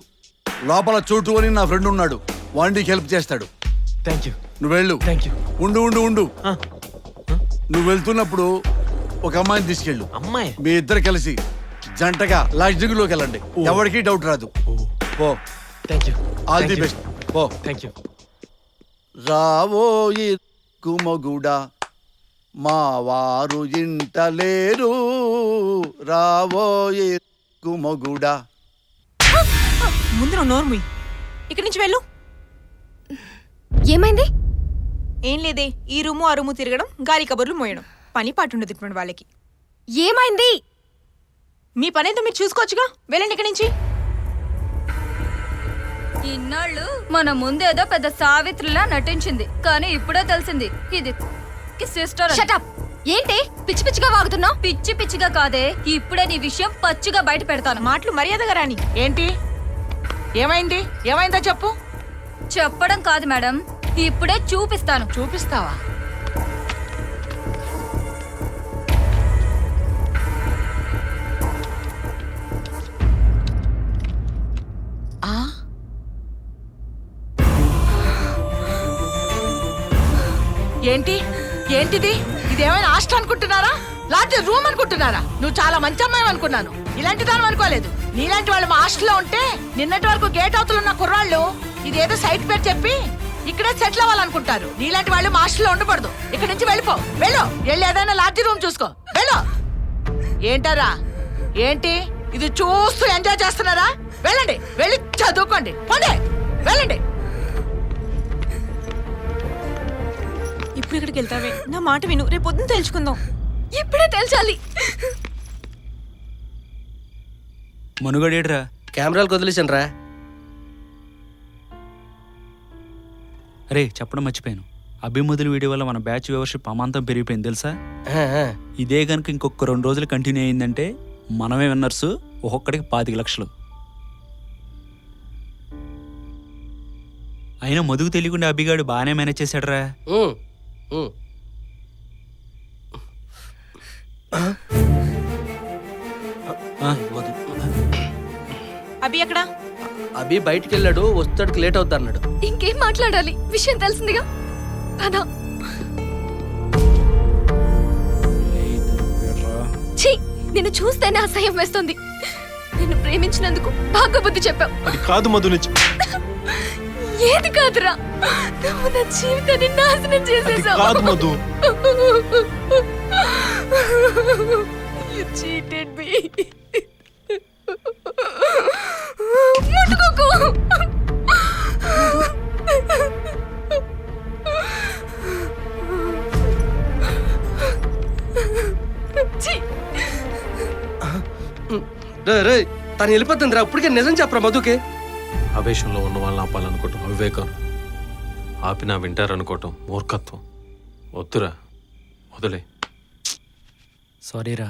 లోపల చోటు అని నా ఫ్రెండ్ ఉన్నాడు, వాడికి హెల్ప్ చేస్తాడు. Thank you. నువ్వు వెళ్ళు. ఉండు ఉండు ఉండు. నువ్వు వెళ్తున్నప్పుడు ఒక అమ్మాయిని తీసుకెళ్ళు. అమ్మాయి? మీ ఇద్దరు కలిసి జంటగా లాడ్జింగ్ లోకి వెళ్ళండి. ఎవరికి డౌట్ రాదు. పో. All the best. పో. Thank you. రావోయి కుమగుడా, మా వారు ఇంటలేరు. రావోయి కుమగుడా. ముందు నువ్వు నోర్మి, ఇక్కడి నుంచి వెళ్ళు. ఏమైంది? ఏం లేదే, ఈ రూము ఆ రూము తిరగడం, గాలి కబుర్లు మోయడం, పని పాటుండదు ఇటువంటి వాళ్ళకి. ఏమైంది? మీ పనేదో మీరు చూసుకోవచ్చుగా, వెళ్ళండి ఇక్కడి నుంచి. ఇన్నాళ్ళు మన ముందేదో పెద్ద సావిత్రిలా నటించింది, కానీ ఇప్పుడే తెలిసింది ఇది సిస్టర్. షటప్! ఏంటి పిచ్చి పిచ్చిగా వాగుతున్నావు? పిచ్చి పిచ్చిగా కాదే, ఇప్పుడే నీ విషయం పచ్చిగా బయట పెడతాను. మాటలు మర్యాదగా రాని. ఏంటి ఏమైంది? ఏమైందో చెప్పు. చెప్పడం కాదు మేడం, ఇప్పుడే చూపిస్తాను. చూపిస్తావా? ఏంటి ఏంటిది? ఇదేమైనా హాస్టల్ అనుకుంటున్నారా, లాంటి రూమ్ అనుకుంటున్నారా? నువ్వు చాలా మంచి అమ్మాయి అనుకున్నాను, ఇలాంటి దాని అనుకోలేదు. నీలాంటి వాళ్ళు మా హాస్టల్లో ఉంటే నిన్నటి వరకు గేట్ అవతల ఉన్న కుర్రాళ్ళు ఇదేదో సైట్ పేరు చెప్పి ఇక్కడే సెటిల్ అవ్వాలనుకుంటారు. నీలాంటి వాళ్ళు మా హాస్టల్లో ఉండకూడదు. ఇక్కడి నుంచి వెళ్ళిపో. వెళ్ళు, వెళ్ళి ఏదైనా లాడ్జి రూమ్ చూసుకో. వెళ్ళు. ఏంటారా ఏంటి ఇది చూస్తూ ఎంజాయ్ చేస్తున్నారా? వెళ్ళండి, వెళ్ళి చదువుకోండి. పోండి, వెళ్ళండి. ఇప్పుడు ఇక్కడికి వెళ్తావే? నా మాట విను, రేపు పొద్దున తెలుసుకుందాం. ఇప్పుడే తెలిసాలి. మనుగడేడ్రా? కెమెరాలు వదిలేసాను రా. అరే చెప్పడం మర్చిపోయాను, అభిమతుల వీడియో వల్ల మన బ్యాచ్ వ్యూవర్షిప్ అమాంతం పెరిగిపోయింది తెలుసా? ఇదే కనుక ఇంకొక 2 రోజులు కంటిన్యూ అయిందంటే మనమే విన్నర్స్, ఒక్కొక్కడికి 25 లక్షలు. అయినా మధుకు తెలియకుండా అభిగాడు బాగానే మేనేజ్ చేశాడరా. అభి ఎక్కడా? అభి బయటికి వెళ్ళాడు, వస్తాడికి లేట్ అవుద్ది అన్నాడు. ఇంకేం మాట్లాడాలి? విషయం తెలిసిందిగా. పద. ఛీ, నిన్ను చూస్తేనే అసహ్యం వేస్తుంది. నిన్ను ప్రేమించినందుకు బాగా బుద్ధి చెప్పావు. అది కాదు మధు నుంచి. ఏది కాదురా, నువ్వు నా జీవితాన్ని నాశనం చేసేసావు. కాదు మధు. You cheated me. ముట్టుకోకు. రే తను వెళ్ళిపోతుంది రా. ఇప్పటికే నిజం చెప్పరా మధుకి. ఆవేశంలో ఉన్న వాళ్ళని ఆపాలనుకోవటం అవివేకం, ఆపినా వింటారనుకోవటం మూర్ఖత్వం. వద్దురా, వదిలే. సారీరా.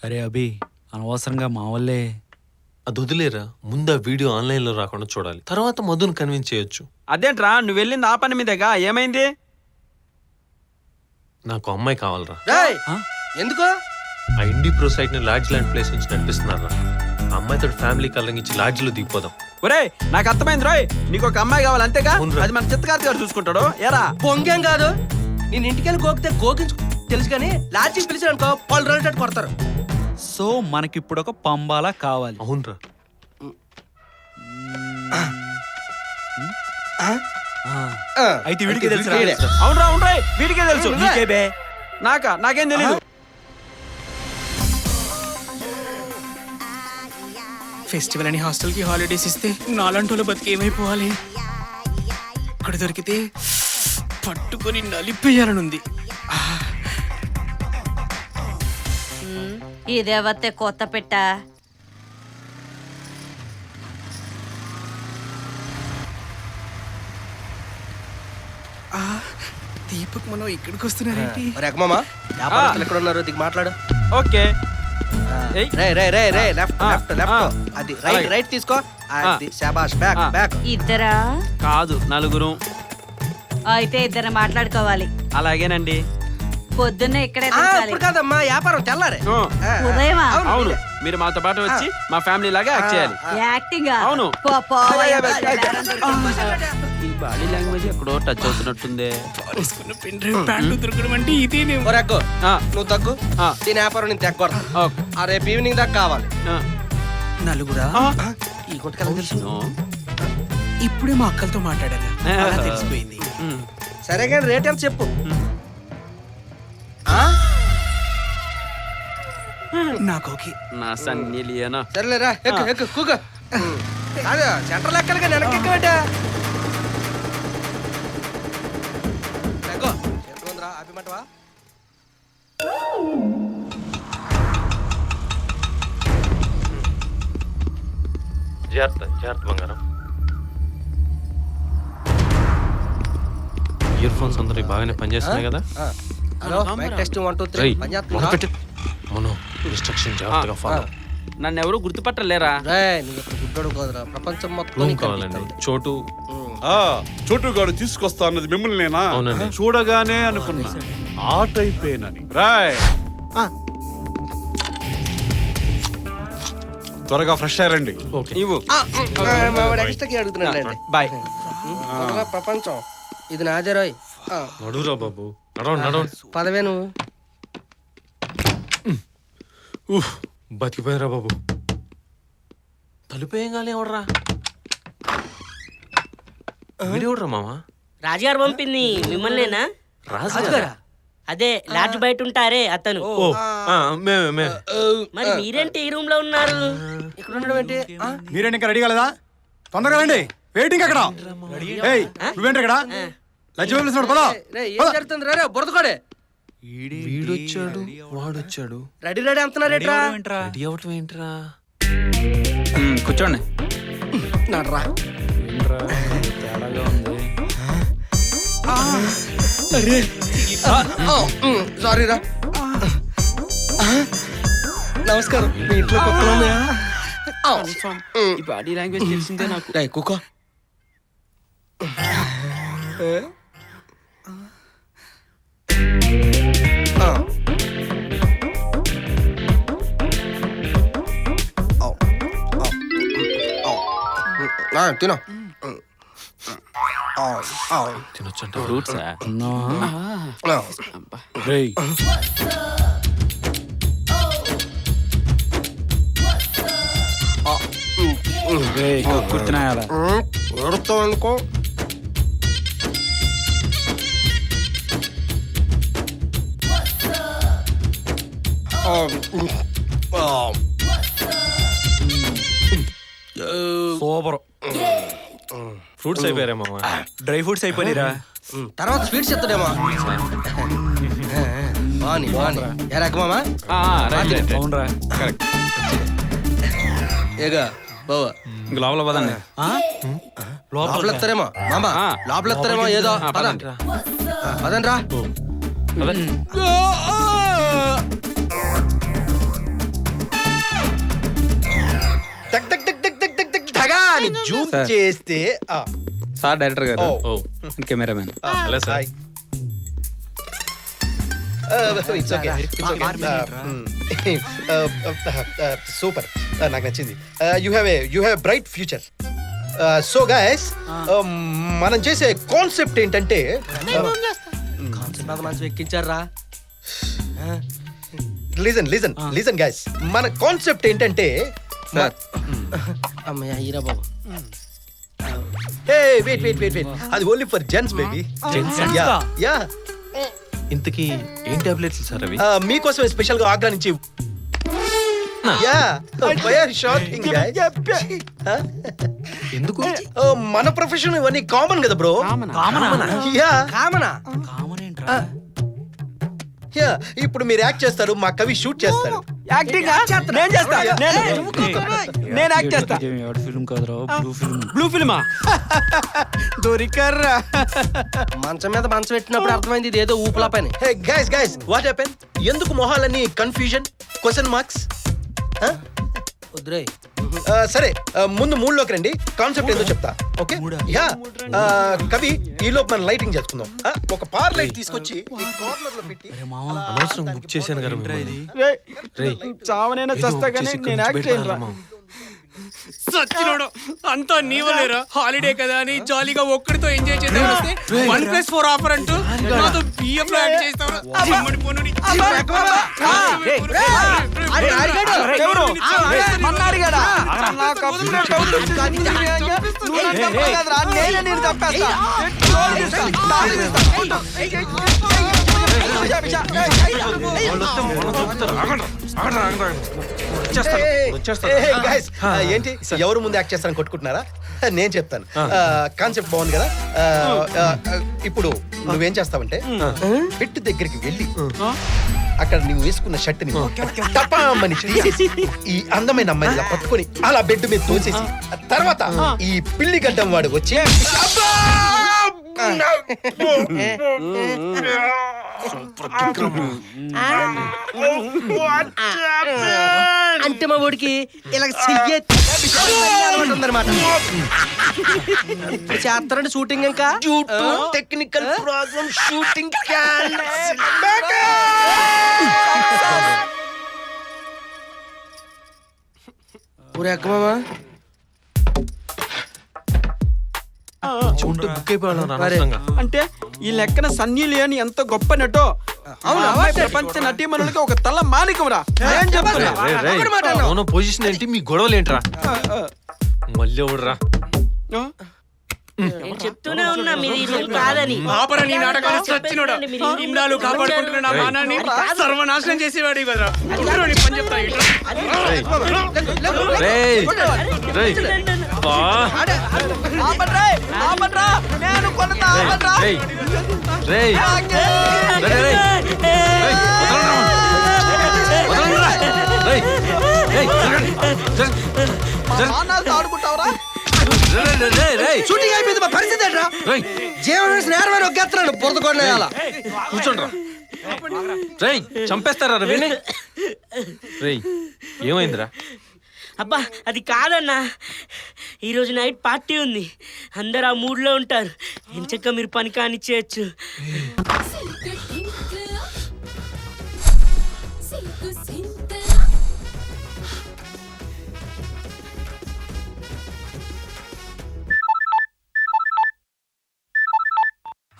అరే అభి, అనవసరంగా మా వల్లే. అది వదిలేరా, ముందు ఆ వీడియో ఆన్లైన్లో రాకుండా చూడాలి, తర్వాత మధుని కన్విన్స్ చేయొచ్చు. అదేంట్రా, నువ్వు వెళ్ళింది ఆ పని మీదేగా, ఏమైంది? నాకు అమ్మాయి కావాలరా. ఎందుకో? ఆ ఇండి ప్రో సైట్ ని లాడ్జ్ లాంటి ప్లేస్ నుంచి నడిపిస్తున్నారా. ఆ అమ్మాయితో ఫ్యామిలీ కలరించి లాడ్జ్ లో దిగిపోదాం. ఒరే నాకు అర్థమైంది రోయ్, నీకు ఒక అమ్మాయి కావాలి అంతేగా? అది మన చిత్తకార్తి గారు చూసుకుంటాడు. ఏరా పొంగేం కాదు, నేను ఇంటికెళ్ళి గోకితే గోకించు తెలుసు, కానీ లాడ్జికి పిలిచాను అనుకో వాళ్ళు రెడీ కొడతారు. సో మనకిప్పుడు ఒక పంబాలా కావాలి. అవునరా. అయితే వీడికి తెలుసు. అవునరా అవునరా, వీడికే తెలుసు. నాకేం తెలీదు. ఫెస్టివల్ అని హాస్టల్కి హాలిడేస్ ఇస్తే నాలంటోళ్ళ బతికి ఏమైపోవాలి? ఇక్కడ దొరికితే పట్టుకొని నలిపేయాలనుంది. ఇదేవతే కొత్త పెట్ట. దీపక్ మనం ఇక్కడికి వస్తున్నారేంటి? ఎక్కడ ఉన్నారు దిగి మాట్లాడు. ఓకే. అది రైట్ రైట్ తీసుకో. అది శాబాష్. Back back. ఇద్దరా? కాదు, నలుగురు. అయితే ఇద్దరు మాట్లాడుకోవాలి. అలాగేనండి. పొద్దున్నే ఇక్కడే ఇప్పుడు కాదమ్మా, వ్యాపారం తెల్లారే. ఉదయమా? అవును, మీరు మాతో పాటు వచ్చి మా ఫ్యామిలీ లాగా యాక్ట్ చేయాలి. యాక్టింగ్? అవును. ఈ బాడీ లాంగ్వేజ్ ఎక్కడో టచ్ అవుతున్నట్టుంది. దొరకడం అంటే ఇదేనే. నువ్వు తగ్గు, దీని వ్యాపారం నేను తెగ్గొడతా. రేపు ఈవినింగ్ దాకా కావాలి. నలుగురా? ఈ కొట్టుకెళ్ళ తెలుసు. ఇప్పుడే మా అక్కలతో మాట్లాడాను, అలా తెలిసిపోయింది. సరే కానీ రేట్ ఎంత చెప్పు. నాకు ఓకే. నా సన్నీ లియోనా. సర్లేరా, ఎక్కు ఎక్కు కూక. అదే సెంటర్ లెక్కలుగా వెనక్కి ఎక్కబెట్టా చేతుకుందరా ఆపిమంటవా జాగ్రత్త జాగ్రత్త బంగారం. ఇయర్ ఫోన్స్ అందరూ బాగానే పనిచేస్తున్నాయి కదా? హలో మైక్ టెస్ట్ 1 2 3 రేయ్, పని మొదలుపెట్టు. మనం ఇన్స్ట్రక్షన్ జాగ్రత్తగా ఫాలో. నన్ను ఎవరు గుర్తుపట్టలేరా? నువ్వు గుడ్డోడు కాదురా ప్రపంచం మొత్తం రూమ్ కావాలండి. చోటు చోటుగాడు తీసుకొస్తా అన్నది మిమ్మల్ని నేనా? అవునండి. చూడగానే అనుకున్నా ఆ టైపేనని. రాయ్ త్వరగా ఫ్రెష్ అయ్యారండి. ఇవ్వు. ఎక్స్ట్రాకి అడుగుతున్నాడు బాయ్. ప్రపంచం ఇది నాజరాయ్ నడురా బాబు, నడవ. పదవే నువ్వు బతికిపోయారా బాబు. తలుపేం కాలే ఎవడరా? వీడియోడ్రా మామ. రాజుగారు పంపింది మిమ్మల్నేనా? రాజుగారా? అదే లాడ్జ్ బయట ఉంటారే అతను. మేమే. మరి మీరేంటి ఈ రూమ్ లో ఉన్నారు? ఇక్కడ ఉండడం ఏంటి? మీరేంటి ఇంకా రెడీ కాలేదా? తొందరగా రండి, వెయిటింగ్ అక్కడ. ఏయ్, నువ్వేంటి ఇక్కడ? లంచ్ పిలుస్తున్నాడు, పద. ఏం జరుగుతుంది రే బురదకోడే? వీడొచ్చాడు వాడొచ్చాడు. రెడీ అంటున్నారేట్రా? రెడీ అవటం ఏంట్రా? కూర్చోండి. నడ్రా తేడాగా ఉంది. సారీ రా. నమస్కారం. మీ ఇంట్లో కుక్కలు ఉన్నాయా? ఈ బాడీ లాంగ్వేజ్ తెలిసిందే నాకు. కుక్క తినో తినొచ్చంట. ఫ్రూట్సా? రేయ్, కూర్చున్నాయాలా? ఎడుతావు ఎందుకో? సూపర్. ఫ్రూట్స్ అయిపోయారా మామ? డ్రై ఫ్రూట్స్ అయిపోయిరా? తర్వాత స్వీట్స్ ఎత్తడేమో. బాని ఏ రకమామా? అవునరా, కరెక్ట్. ఏగా బావా ఇంక లోపల పదండి. లోపల ఎత్తారేమో మామా, లోపల ఎత్తారేమో ఏదో. పదండ్రా. జూమ్ చేస్తే సార్ డైరెక్టర్ గారు, కెమెరామెన్. Hello sir. సూపర్, నాకు నచ్చింది. You have bright future. So guys, మనం చేసే కాన్సెప్ట్ ఏంటంటే మంచి ఎక్కించారా? లిజన్ గైస్, మన కాన్సెప్ట్ ఏంటంటే అమ్మయ్య హీరా బాబు. వెయిట్, అది only for gents baby. Yeah. ఇంతకీ ఏం టాబ్లెట్స్ సార్ అవి? మీకోసమే స్పెషల్ గా ఆగ్రా నుంచి. ఎందుకు? మన ప్రొఫెషన్ ఇవన్నీ కామన్ కదా బ్రో. ఇప్పుడు మీరు యాక్ట్ చేస్తారు, మా కవి షూట్ చేస్తాడు. యాక్టింగ్ నేను యాక్ట్ చేస్తా. ఫిల్మ్ కాదురా, బ్లూ ఫిల్మ్. బ్లూ ఫిల్మా? దొరికర్రా. మంచం మీద మంచం పెట్టినప్పుడు అర్థమైంది ఇది ఏదో ఊపులా పని. Guys what happen? ఎందుకు మొహాలన్నీ కన్ఫ్యూజన్, క్వశ్చన్ మార్క్స్? వద్దురే. సరే, ముందు మూడ్లోకి రండి, కాన్సెప్ట్ ఏదో చెప్తా. Okay yeah. కవి, ఈలోపు మనం లైటింగ్ చేసుకుందాం. ఒక పార్ లైట్ తీసుకొచ్చి ఈ కార్నర్ లో పెట్టి. అనవసరం బుక్ చేశాను కదా మిమ్మల్ని. రేయ్, చావనైనా చస్తా కానీ నేను యాక్ట్ చేయనురా. సచ్చినోడు అంతా నీవలేరా? హాలిడే కదా అని జాలీగా ఒక్కడితో ఎంజాయ్ చేద్దాం వస్తే 1+4 ఆఫర్ అంటూ నాతో బిఎఫ్ లో యాడ్ చేస్తావా? చిమ్మడి పోనుని. ఏంటి ఎవరు ముందు యాక్ట్ చేస్తారని కొట్టుకుంటున్నారా? నేను చెప్తాను. కాన్సెప్ట్ బాగుంది కదా. ఇప్పుడు నువ్వేం చేస్తావంటే పెట్టు దగ్గరికి వెళ్ళి అక్కడ నువ్వు వేసుకున్న షర్ట్ ని టపామని తీసేసి ఈ అందమైన అమ్మాయిని పట్టుకొని అలా బెడ్ మీద తోసేసి తర్వాత ఈ పిల్లి గడ్డం వాడు వచ్చి అంటే మా ఊడికి ఇలా ఉందన్నమాట. చేస్తారండి షూటింగ్ ఇంకా టెక్నికల్ ప్రాబ్లం షూటింగ్ బుక్ అయిపోయాను. అంటే ఈ లెక్కన సన్నీ లియోని ఎంత గొప్ప నటో అవును ప్రపంచ నటీమణులకి ఒక తల మానికం రా. పొజిషన్ ఏంటి, మీ గొడవలు ఏంట్రా? మళ్ళీ ఎవడురా? నేను చెప్తూనే ఉన్నా మీరు ఈ రూమ్ కాదని. ఆపరని నాటకాలు చచ్చినోడా ఇన్నాళ్ళు కాపాడుకుంటున్న నా మానాన్ని సర్వనాశనం చేసేవాడు కదరా. పని చెప్తా ఆడుకుంటావరా? షూటింగ్ అయిపోయింది. మా పరిస్థితి ఏంట్రా? జీవన నేరమైన ఒకేస్తున్నాను పొరదుకోండి. కూర్చోండ్రా. రేయ్ చంపేస్తారా రవిని? రేయ్ ఏమైందిరా? అబ్బా అది కాదన్నా, ఈరోజు నైట్ పార్టీ ఉంది, అందరు ఆ మూడ్లో ఉంటారు. ఎంచక్క మీరు పని కానిచ్చేయచ్చు.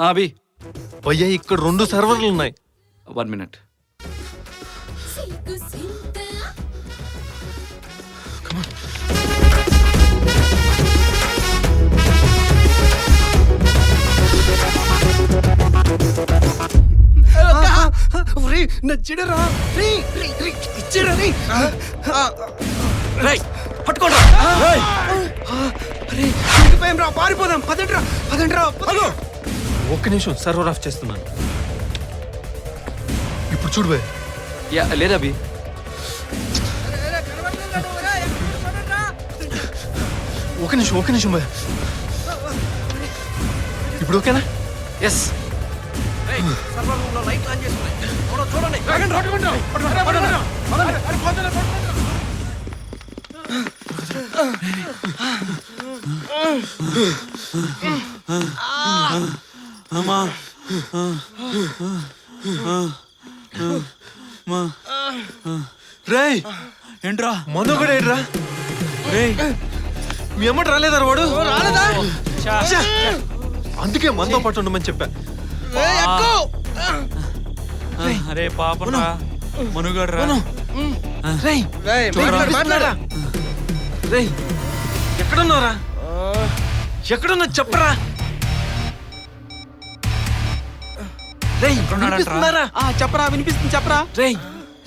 అభి భయ్యా ఇక్కడ 2 సర్వర్లు ఉన్నాయి. 1 minute. నచ్చిడరా ఇచ్చిడని పట్టుకోండి. రా పారిపోదాం. పదండ్రా పదండ్రా. ఒక్క నిమిషం సర్వర్ ఆఫ్ చేస్తున్నాను. ఇప్పుడు చూడు భయ్. లేదా అభి ఒక నిమిషం భయ్. ఇప్పుడు ఓకేనా? ఎస్. రేయ్ ఏంట్రా మనోగడ ఏంట్రా? రేయ్ మీ అమ్మటి రాలేదా వాడు? రాలేదా? అందుకే మనతో పాటు ఉండమని చెప్పా. అరే పాపరా మనుగడ్రా. రేయ్ రేయ్ ఎక్కడున్నారా? ఎక్కడున్నా చెప్పరా? రేయ్ వినిపిస్తున్నారా? చెప్పరా, వినిపిస్తుంది చెప్పరా. రేయ్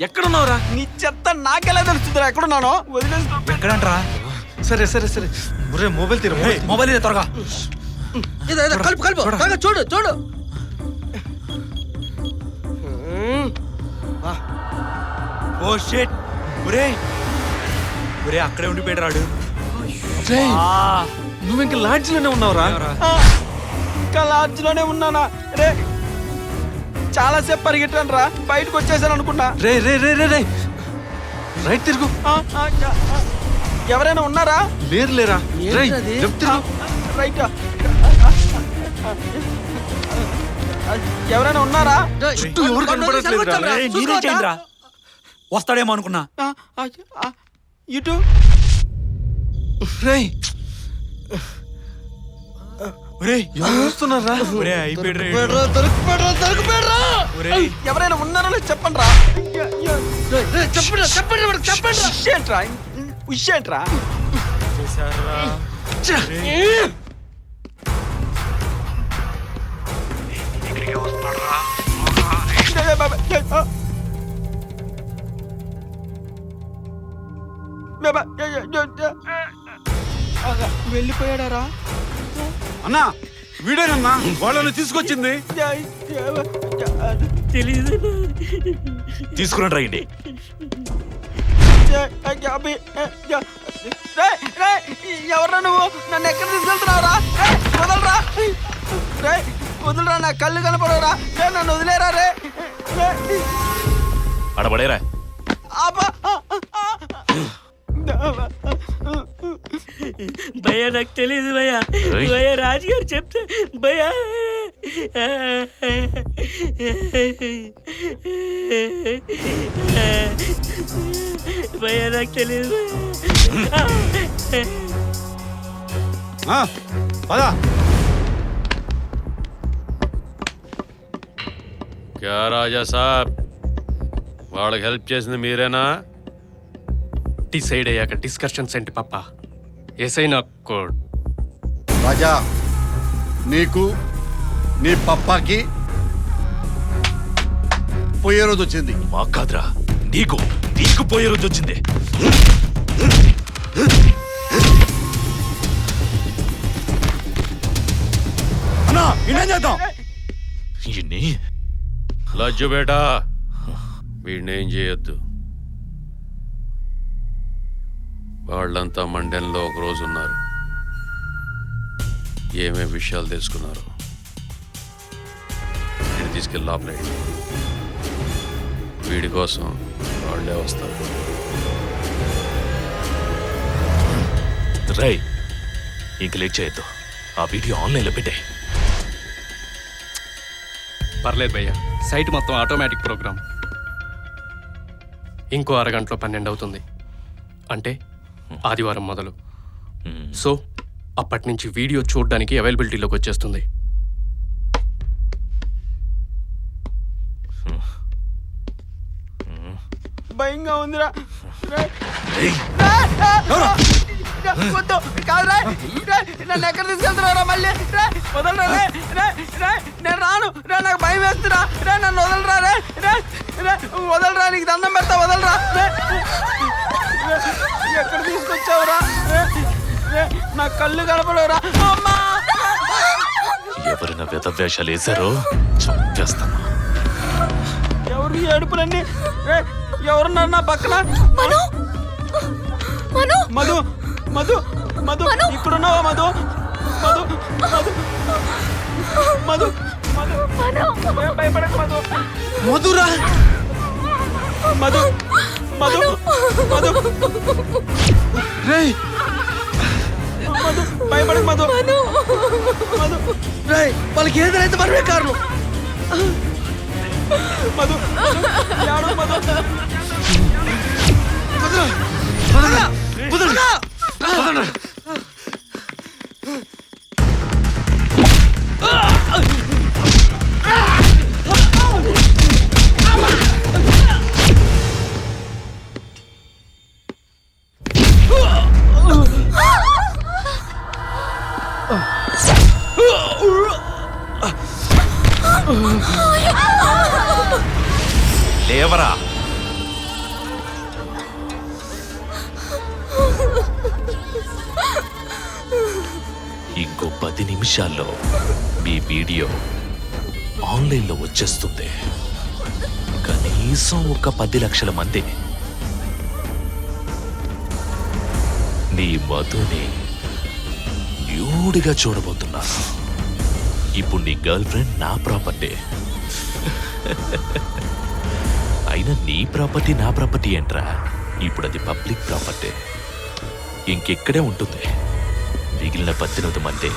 ఎక్కడున్నావురా? నీ చెత్త నాకెలా తెలుస్తుందిరా ఎక్కడున్నానో? వదిలేసి ఎక్కడంట్రా? సరే రే మొబైల్ తీరు. మొబైల్ ఇదే త్వరగా. కలుపు చూడు చూడు. Oh shit. ఒరే అక్కడే ఉండిపోయాడు రాడు. నువ్వు ఇంకా లాడ్జ్ లోనే ఉన్నావురా? ఇంకా లాడ్జ్ లోనే ఉన్నానా? రే చాలా సేపు పరిగెట్టాను రా, బయటకు వచ్చేసాను అనుకున్నా. రే రైట్ తిరుగు. ఎవరైనా ఉన్నారా? లేరా? రేయ్ లెఫ్ట్ తిరుగు. రైట్. ఎవరైనా ఉన్నారా? చుట్టూ ఎవరు కనపడట్లేదురా? నేనే చేయండిరా, వస్తాడేమో అనుకున్నా. ఇటు రేయ్ చూస్తున్నారా? ఎవరైనా ఉన్నారో చెప్పండి రా. చెప్పండి ఉషేంట్రా. వెళ్ళిపోయాడారా? అన్నా వీడేనన్నా వాళ్ళని తీసుకొచ్చింది. తెలీదు. తీసుకురండి రండి. ఎవర్రా నువ్వు? నన్ను ఎక్కడ తీసుకెళ్తున్నావురా? వదలరా, వదలరా, నా కళ్ళు కనపడరా, నన్ను వదిలేరా రే. అడబడేరా. భయ్యా నాకు తెలీదు భయ్యా. భయ్యా రాజుగారు చెప్తే భయ్యా. భయ్యా నాకు తెలీదు. పదా క్యా రాజా సాబ్, వాళ్ళకి హెల్ప్ చేసింది మీరేనా? డిసైడ్ అయ్యాక డిస్కషన్స్ ఏంటి పాప? ఏసైనా కోడ్. రాజా, నీకు నీ పప్పాకి పోయే రోజు వచ్చింది. మా కాదురా, నీకు నీకు పోయే రోజు వచ్చింది. అన్నా ఇన్నేం చేద్దాం? ఇన్ని లజ్జు బేటా, వీడినేం చేయొద్దు. వాళ్ళంతా మండెన్లో ఒక రోజు ఉన్నారు. ఏమేమి విషయాలు తెలుసుకున్నారు వీడిని తీసుకెళ్ళి లోపలేయండి. వీడి కోసం వాళ్ళే వస్తారు. రై, ఇంక లేట్ చేయొద్దు. ఆ వీడియో ఆన్లైన్లో పెట్టే. పర్లేదు భయ్యా, సైట్ మొత్తం ఆటోమేటిక్ ప్రోగ్రామ్. ఇంకో అరగంటలో 12 అవుతుంది, అంటే ఆదివారం మొదలు. సో అప్పటి నుంచి వీడియో చూడడానికి అవైలబిలిటీలోకి వచ్చేస్తుంది. భయంగా ఉందిరా. వద్దు, కాదురా, నన్ను ఎక్కడ తీసుకెళ్తున్నారా మళ్ళీ? వదలరా రే, నేను రాను రే, నాకు భయం వేస్తున్నా రే, నన్ను వదలరా రే, వదలరా, నీకు దండం పెడతా, వదలరా రే. ఎక్కడ తీసుకొచ్చావురా? నా కళ్ళు కనపడవురా. అమ్మా, ఎవరైనా వేషాలు వేశారో చంపేస్తాను. ఎవరు ఏడుపులన్నీ? ఎవరున్నారు నా పక్కన? మధు, మధు, మధు, మధు, ఇక్కడున్నావా మధు? మధు, మధు, మధు, మధు, భయపడకు మధు. మధురా, మధు, మధు, మధు, రే, మధు, భయపడకు మధు, మధు, రే, వాళ్ళకి ఏదైతే మనమే కారణం. మధు, యాడు మధు, వదలరా, వదలరా, వదలరా, వదలరా. లేవరా. ఇంకో 10 నిమిషాల్లో మీ వీడియో ఆన్లైన్లో వచ్చేస్తుంది. కనీసం ఒక 10 లక్షల మంది నీ మధుని న్యూడ్గా చూడబోతున్నారు. ఇప్పుడు నీ గర్ల్ ఫ్రెండ్ నా ప్రాపర్టీ. అయినా నీ ప్రాపర్టీ నా ప్రాపర్టీ ఏంట్రా? ఇప్పుడు అది పబ్లిక్ ప్రాపర్టీ. ఇంకెక్కడే ఉంటుంది. మిగిలిన 18 మంది,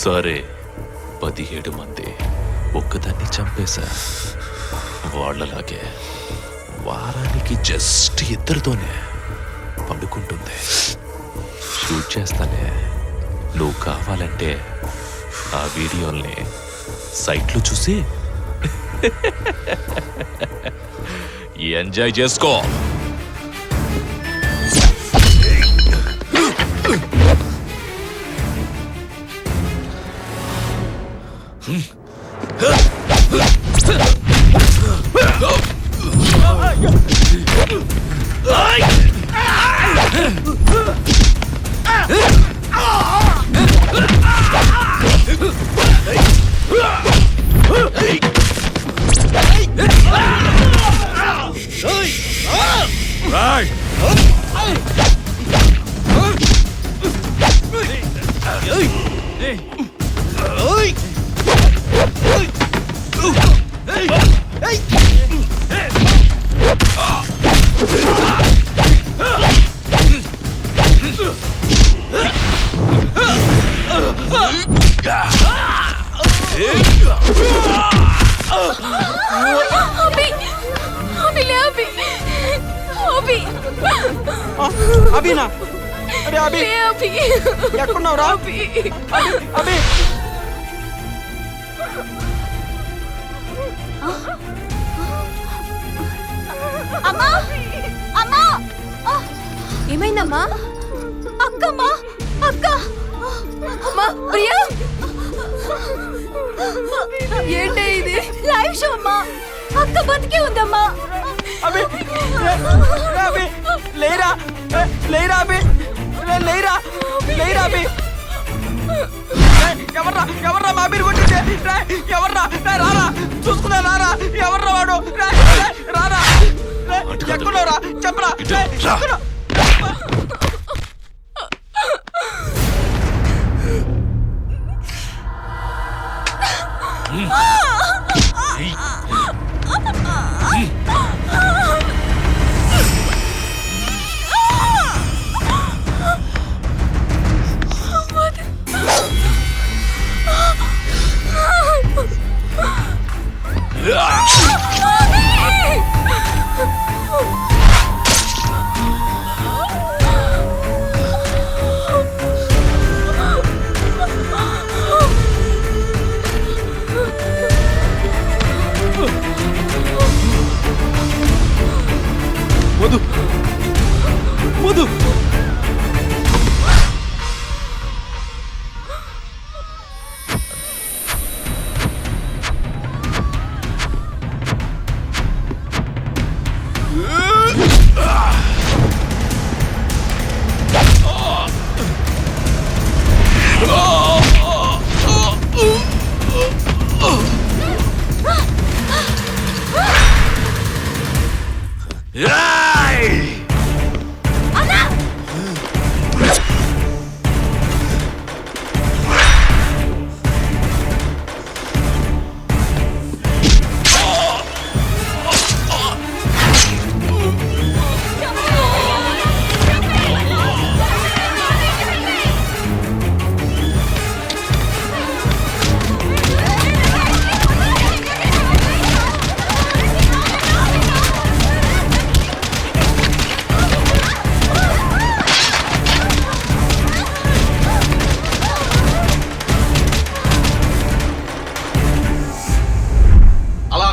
సరే 17 మంది ఒక్కదాన్ని చంపేశా. వాళ్ళలాగే వారానికి జస్ట్ 2తోనే పడుకుంటుంది. షూట్ చేస్తానే. నువ్వు కావాలంటే ఆ వీడియోల్ని సైట్లో చూసి ఎంజాయ్ చేసుకో. అభినా అరే అభి ఎక్కడున్నావురా అభి అమ్మా అమ్మా ఏమైందమ్మా అక్కమ్మా అక్క అమ్మా ప్రియా ఏంటే ఇది లైవ్ షో అమ్మా అక్క బతికే ఉందమ్మా అభి అభి లేరా లేరా అభి లేరా లేరా అభి ఎవర్రా మా అభిని కొట్టింది ఎవర్రా రారా చూసుకున్నా రారా ఎవర్రా వాడు రారా ఎక్కడున్నావురా చెప్పరా మధు మధు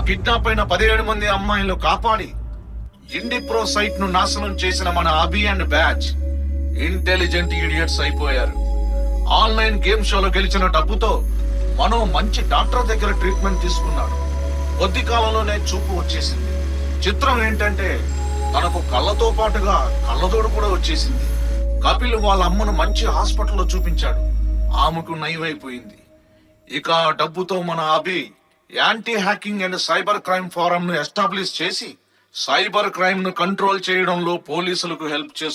కిడ్నాప్ అయిన 17 మంది అమ్మాయిలు కాపాడి ఇండి ప్రో సైట్ ను నాశనం చేసిన మన అభి అండ్ బ్యాచ్ ఇంటెలిజెంట్ ఇడియట్స్ అయిపోయారు. ఆన్లైన్ గేమ్ షోలో గెలిచిన డబ్బుతో మనో మంచి డాక్టర్ దగ్గర ట్రీట్మెంట్ తీసుకున్నాడు. కొద్ది కాలంలోనే చూపు వచ్చేసింది. చిత్రం ఏంటంటే తనకు కళ్ళతో పాటుగా కళ్ళతోడు కూడా వచ్చేసింది. కపిల్ వాళ్ళ అమ్మను మంచి హాస్పిటల్లో చూపించాడు. ఆమెకు నయమైపోయింది. ఇక డబ్బుతో మన Abhi anti hacking and cyber crime forum ను ఎస్టాబ్లిష్ చేసి సైబర్ క్రైమ్ ను కంట్రోల్ చేయడంలో పోలీసులకు హెల్ప్ చేస్తుంది.